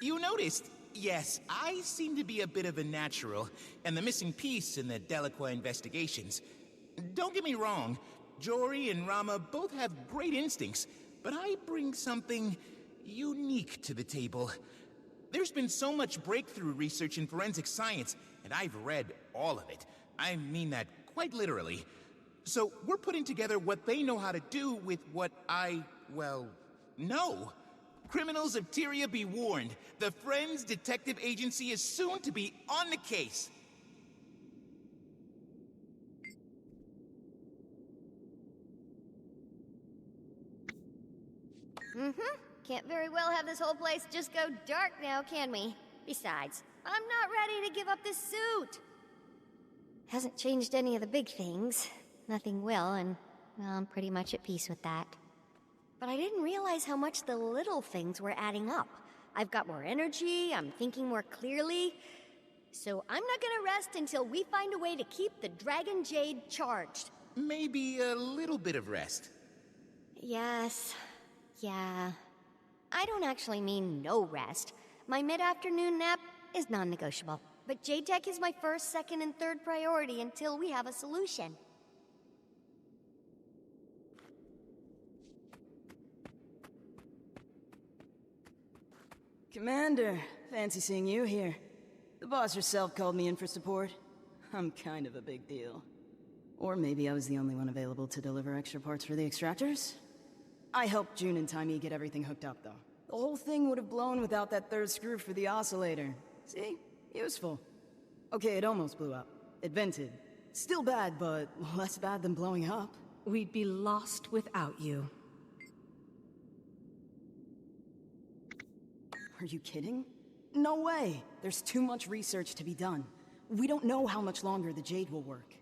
You noticed? Yes, I seem to be a bit of a natural, and the missing piece in the Delacroix investigations. Don't get me wrong, Jory and Rama both have great instincts, but I bring something unique to the table. There's been so much breakthrough research in forensic science, and I've read all of it. I mean that quite literally. So we're putting together what they know how to do with what I, well, know. Criminals of Tyria be warned. The Friends Detective Agency is soon to be on the case. Can't very well have this whole place just go dark now, can we? Besides, I'm not ready to give up this suit. Hasn't changed any of the big things. Nothing will, and well, I'm pretty much at peace with that. But I didn't realize how much the little things were adding up. I've got more energy, I'm thinking more clearly. So I'm not gonna rest until we find a way to keep the Dragon Jade charged. Maybe a little bit of rest. Yes. Yeah. I don't actually mean no rest. My mid-afternoon nap is non-negotiable. But Jade Tech is my first, second, and third priority until we have a solution. Commander, fancy seeing you here. The boss herself called me in for support. I'm kind of a big deal. Or maybe I was the only one available to deliver extra parts for the extractors? I helped June and Timey get everything hooked up, though. The whole thing would have blown without that third screw for the oscillator. See? Useful. Okay, it almost blew up. It vented. Still bad, but less bad than blowing up. We'd be lost without you. Are you kidding? No way! There's too much research to be done. We don't know how much longer the Jade will work.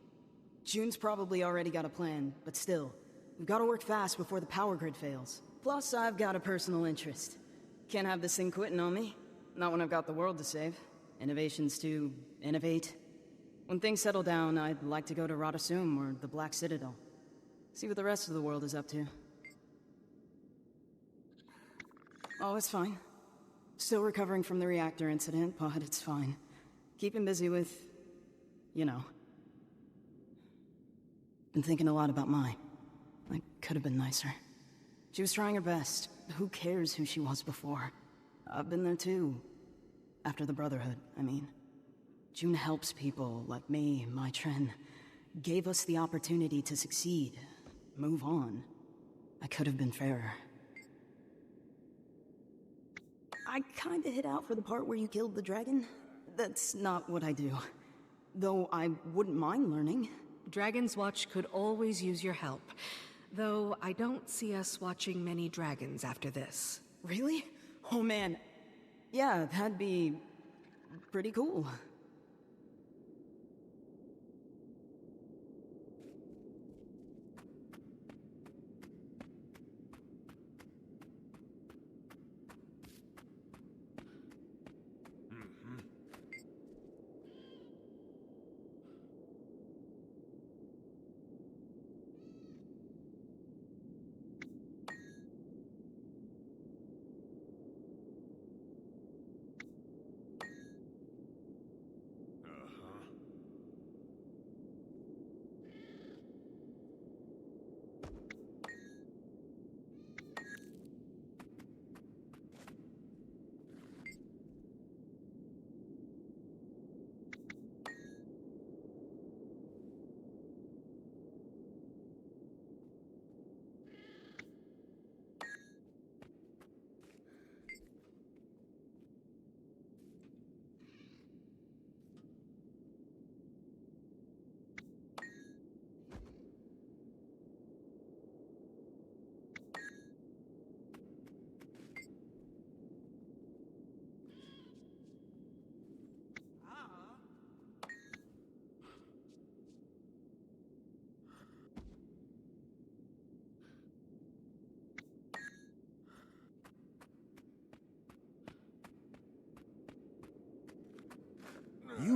June's probably already got a plan, but still, we've got to work fast before the power grid fails. Plus, I've got a personal interest. Can't have this thing quitting on me. Not when I've got the world to save. Innovations to innovate. When things settle down, I'd like to go to Radasum or the Black Citadel. See what the rest of the world is up to. Oh, it's fine. Still recovering from the reactor incident, but it's fine. Keeping busy with... you know. Been thinking a lot about Mai. I could have been nicer. She was trying her best. Who cares who she was before? I've been there too. After the Brotherhood, I mean. June helps people like me, Mai Tren. Gave us the opportunity to succeed. Move on. I could have been fairer. I kinda hit out for the part where you killed the dragon. That's not what I do. Though I wouldn't mind learning. Dragon's Watch could always use your help. Though I don't see us watching many dragons after this. Really? Oh man. Yeah, that'd be... pretty cool.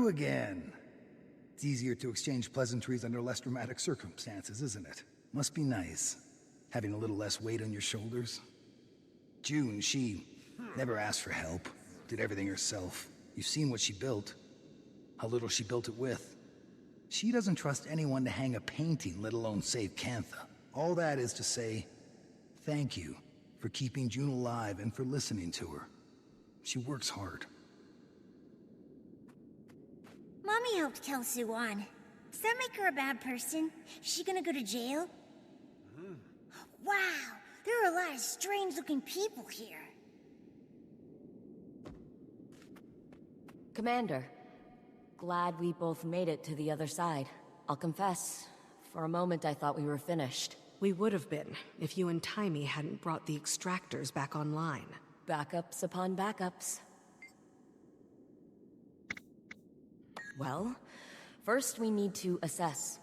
you again? It's easier to exchange pleasantries under less dramatic circumstances, isn't it? Must be nice, having a little less weight on your shoulders. June, she never asked for help, did everything herself. You've seen what she built, how little she built it with. She doesn't trust anyone to hang a painting, let alone save Cantha. All that is to say, thank you for keeping June alive and for listening to her. She works hard. Mommy helped kill Suwan. Does that make her a bad person? Is she gonna go to jail? Wow, there are a lot of strange-looking people here. Commander, glad we both made it to the other side. I'll confess, for a moment I thought we were finished. We would have been, if you and Timey hadn't brought the extractors back online. Backups upon backups. Well, first we need to assess.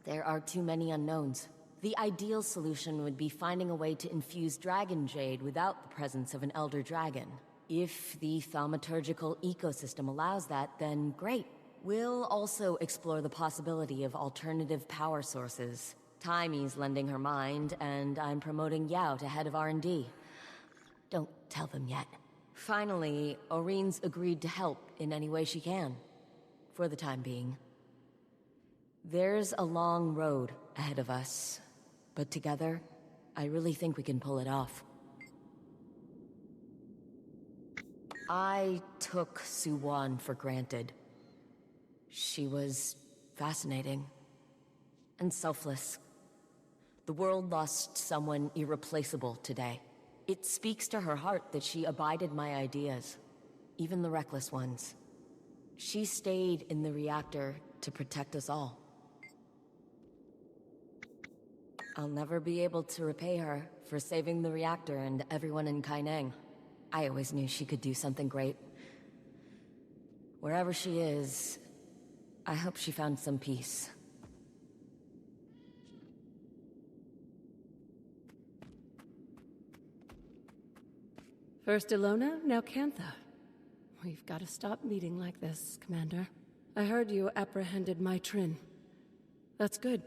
There are too many unknowns. The ideal solution would be finding a way to infuse Dragon Jade without the presence of an Elder Dragon. If the thaumaturgical ecosystem allows that, then great. We'll also explore the possibility of alternative power sources. Timey's lending her mind, and I'm promoting Yao to head of R&D. Don't tell them yet. Finally, Oreen's agreed to help in any way she can. For the time being. There's a long road ahead of us, but together, I really think we can pull it off. I took Suwan for granted. She was fascinating and selfless. The world lost someone irreplaceable today. It speaks to her heart that she abided my ideas, even the reckless ones. She stayed in the reactor to protect us all. I'll never be able to repay her for saving the reactor and everyone in Kaineng. I always knew she could do something great. Wherever she is, I hope she found some peace. First Ilona, now Cantha. We've got to stop meeting like this, Commander. I heard you apprehended my Trin. That's good.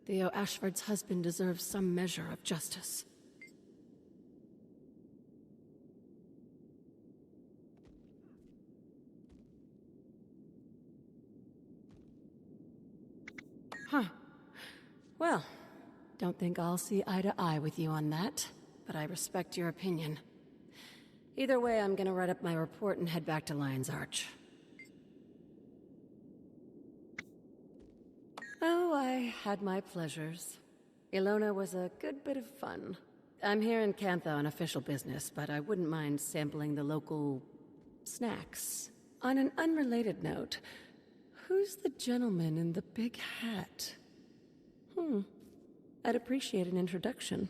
Theo Ashford's husband deserves some measure of justice. Huh. Well, don't think I'll see eye to eye with you on that, but I respect your opinion. Either way, I'm gonna write up my report and head back to Lion's Arch. Oh, I had my pleasures. Ilona was a good bit of fun. I'm here in Cantha on official business, but I wouldn't mind sampling the local snacks. On an unrelated note, who's the gentleman in the big hat? I'd appreciate an introduction.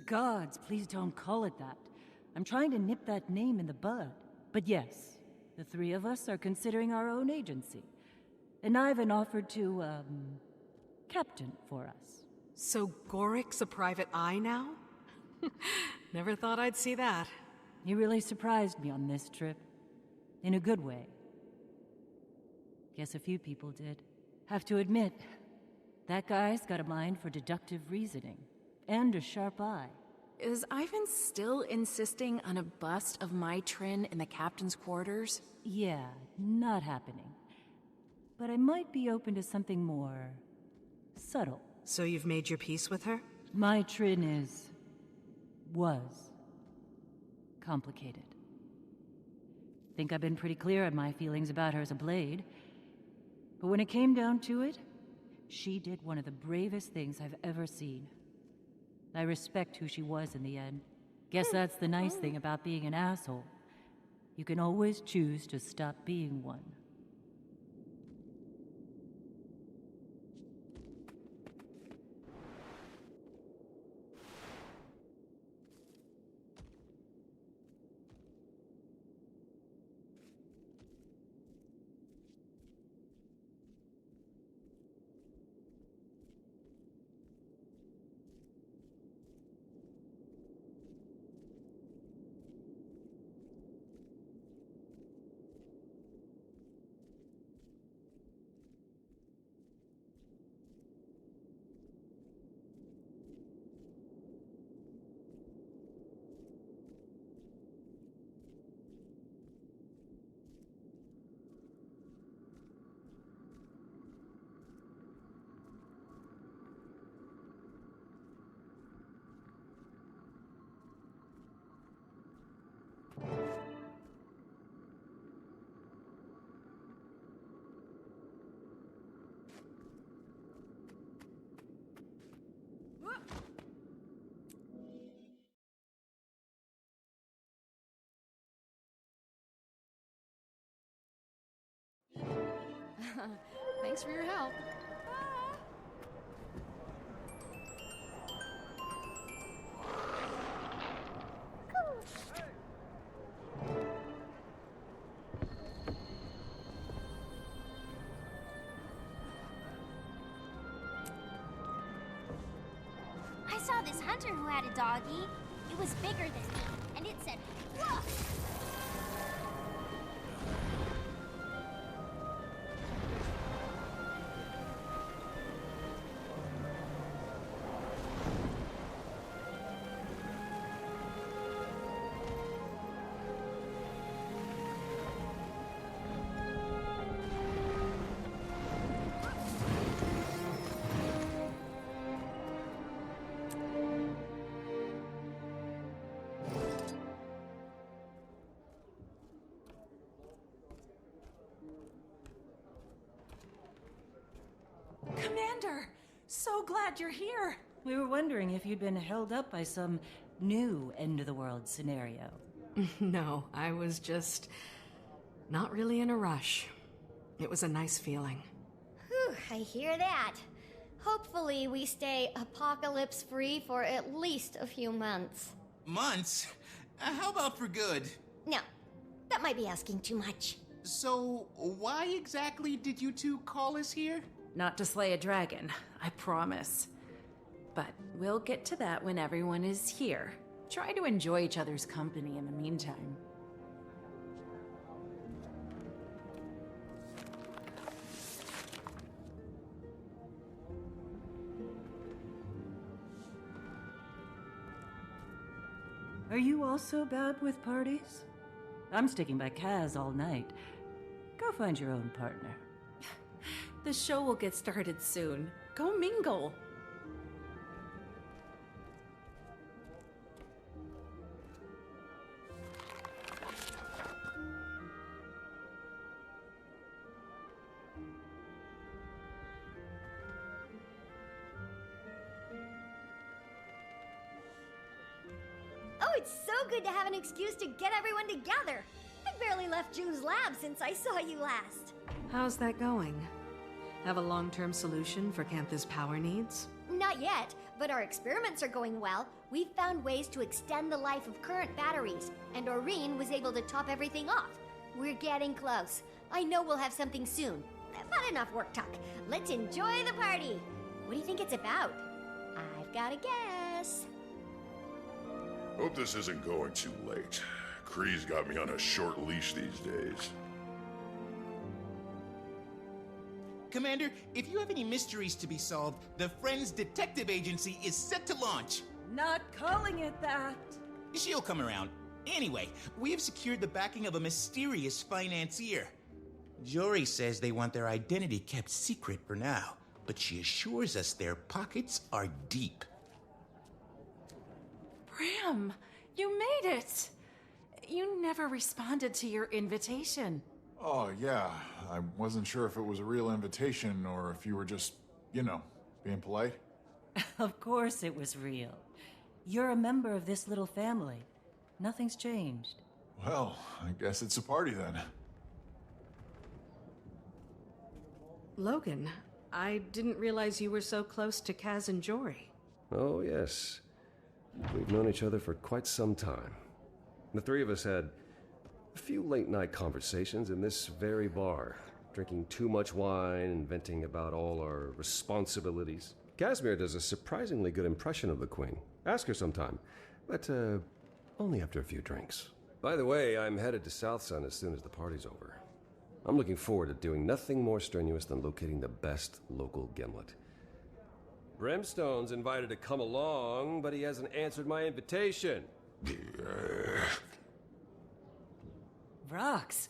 Gods, please don't call it that. I'm trying to nip that name in the bud. But yes, the three of us are considering our own agency. And Ivan offered to, captain for us. So Gorik's a private eye now? Never thought I'd see that. You really surprised me on this trip. In a good way. Guess a few people did. Have to admit, that guy's got a mind for deductive reasoning. And a sharp eye. Is Ivan still insisting on a bust of my Trin in the captain's quarters? Yeah, not happening. But I might be open to something more subtle. So you've made your peace with her? My Trin was complicated. Think I've been pretty clear on my feelings about her as a blade. But when it came down to it, she did one of the bravest things I've ever seen. I respect who she was in the end. Guess that's the nice thing about being an asshole. You can always choose to stop being one. Thanks for your help. I saw this hunter who had a doggy. It was bigger than me, and it said, "Woof!" Commander! So glad you're here! We were wondering if you'd been held up by some new end-of-the-world scenario. No, I was just not really in a rush. It was a nice feeling. Whew, I hear that. Hopefully we stay apocalypse-free for at least a few months. Months? How about for good? No, that might be asking too much. So, why exactly did you two call us here? Not to slay a dragon, I promise. But we'll get to that when everyone is here. Try to enjoy each other's company in the meantime. Are you also bad with parties? I'm sticking by Kaz all night. Go find your own partner. The show will get started soon. Go mingle. Oh, it's so good to have an excuse to get everyone together. I barely left June's lab since I saw you last. How's that going? Have a long-term solution for Cantha's power needs? Not yet, but our experiments are going well. We've found ways to extend the life of current batteries, and Aurene was able to top everything off. We're getting close. I know we'll have something soon. But enough work talk. Let's enjoy the party. What do you think it's about? I've got a guess. Hope this isn't going too late. Kree's got me on a short leash these days. Commander, if you have any mysteries to be solved, the Friends Detective Agency is set to launch. Not calling it that. She'll come around. Anyway, we have secured the backing of a mysterious financier. Jory says they want their identity kept secret for now, but she assures us their pockets are deep. Bram, you made it! You never responded to your invitation. Oh, yeah. I wasn't sure if it was a real invitation or if you were just, being polite. Of course it was real. You're a member of this little family. Nothing's changed. Well, I guess it's a party then. Logan, I didn't realize you were so close to Kaz and Jory. Oh, yes. We've known each other for quite some time. The three of us had a few late-night conversations in this very bar, drinking too much wine and venting about all our responsibilities. Casimir does a surprisingly good impression of the Queen. Ask her sometime, but only after a few drinks. By the way, I'm headed to South Sun as soon as the party's over. I'm looking forward to doing nothing more strenuous than locating the best local gimlet. Brimstone's invited to come along, but he hasn't answered my invitation. Vrox,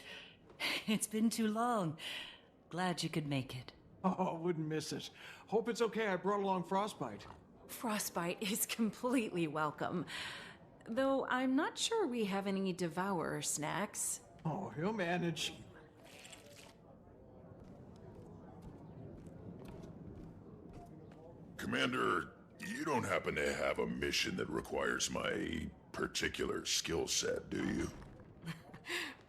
it's been too long. Glad you could make it. Oh, wouldn't miss it. Hope it's okay I brought along Frostbite. Frostbite is completely welcome. Though I'm not sure we have any Devourer snacks. Oh, he'll manage. Commander, You don't happen to have a mission that requires my particular skill set, do you?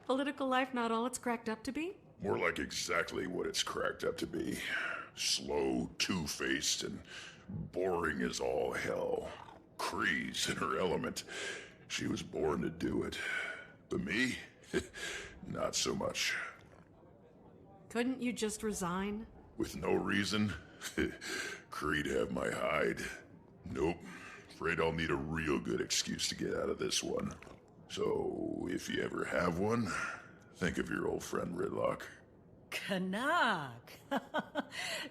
Political life not all it's cracked up to be? More like exactly what it's cracked up to be. Slow, two-faced, and boring as all hell. Kree's in her element. She was born to do it. But me? Not so much. Couldn't you just resign? With no reason? Kree'd have my hide. Nope. Afraid I'll need a real good excuse to get out of this one. So, if you ever have one, think of your old friend Ridlock. Canuck!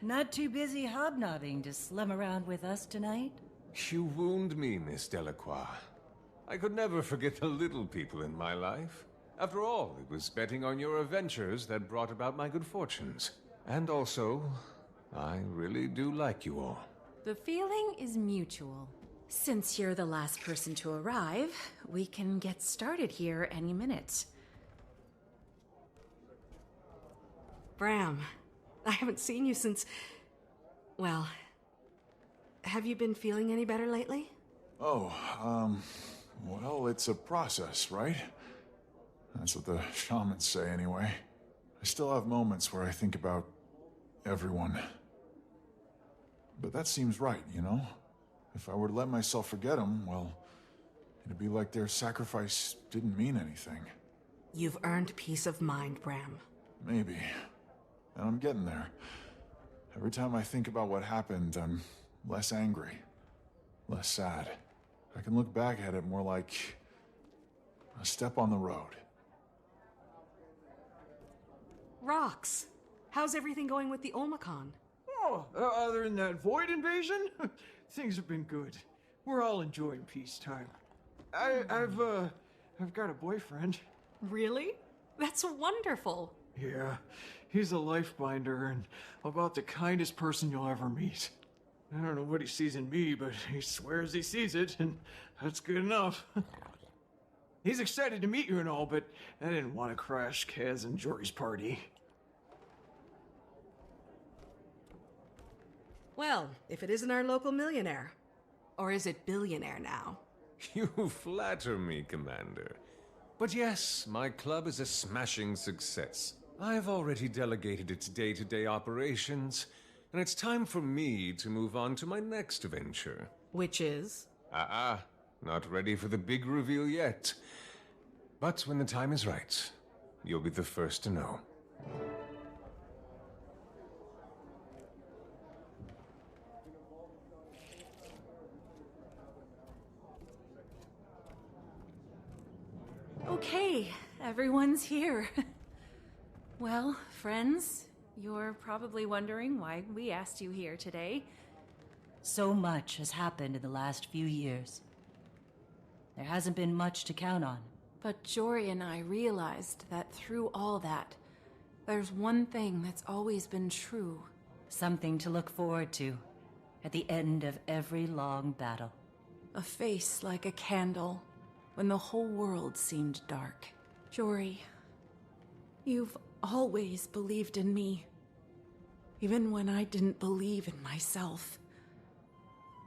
Not too busy hobnobbing to slum around with us tonight? You wound me, Miss Delacroix. I could never forget the little people in my life. After all, it was betting on your adventures that brought about my good fortunes. And also, I really do like you all. The feeling is mutual. Since you're the last person to arrive, we can get started here any minute. Bram, I haven't seen you since... Well, have you been feeling any better lately? Oh, well, it's a process, right? That's what the shamans say anyway. I still have moments where I think about everyone. But that seems right, you know? If I were to let myself forget them, well, it'd be like their sacrifice didn't mean anything. You've earned peace of mind, Bram. Maybe. And I'm getting there. Every time I think about what happened, I'm less angry, less sad. I can look back at it more like a step on the road. Rox, how's everything going with the Olmacon? Oh, other than that void invasion, things have been good. We're all enjoying peacetime. I've got a boyfriend. Really? That's wonderful. Yeah, he's a lifebinder and about the kindest person you'll ever meet. I don't know what he sees in me, but he swears he sees it, and that's good enough. He's excited to meet you and all, but I didn't want to crash Kaz and Jory's party. Well, if it isn't our local millionaire. Or is it billionaire now? You flatter me, Commander. But yes, my club is a smashing success. I've already delegated its day-to-day operations, and it's time for me to move on to my next venture. Which is? Not ready for the big reveal yet. But when the time is right, you'll be the first to know. Okay, everyone's here. Well, friends, you're probably wondering why we asked you here today. So much has happened in the last few years. There hasn't been much to count on. But Jory and I realized that through all that, there's one thing that's always been true. Something to look forward to at the end of every long battle. A face like a candle when the whole world seemed dark. Jory, you've always believed in me, even when I didn't believe in myself.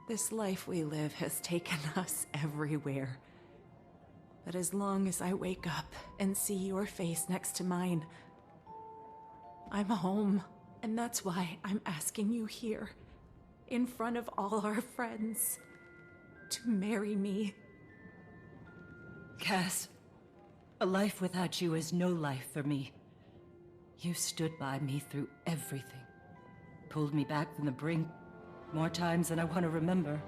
This life we live has taken us everywhere. But as long as I wake up and see your face next to mine, I'm home. And that's why I'm asking you here, in front of all our friends, to marry me. Kaz, a life without you is no life for me. You stood by me through everything. Pulled me back from the brink more times than I want to remember.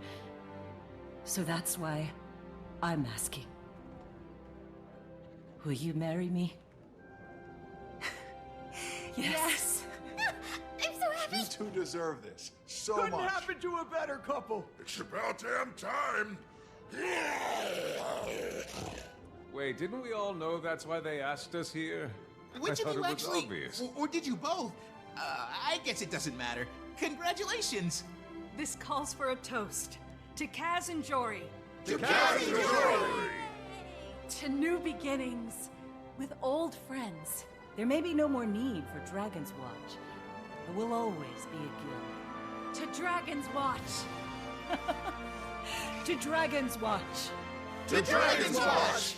So that's why I'm asking. Will you marry me? Yes! I'm so happy! You two deserve this. So Couldn't much. happen to a better couple. It's about damn time. Wait, didn't we all know that's why they asked us here? Which I of thought you it was actually... obvious. Or did you both? I guess it doesn't matter. Congratulations! This calls for a toast. To Kaz and Jory. To Kaz and Jory! To new beginnings with old friends. There may be no more need for Dragon's Watch, but we'll always be a guild. To Dragon's Watch. To Dragon's Watch! To Dragon's Watch!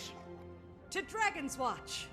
To Dragon's Watch!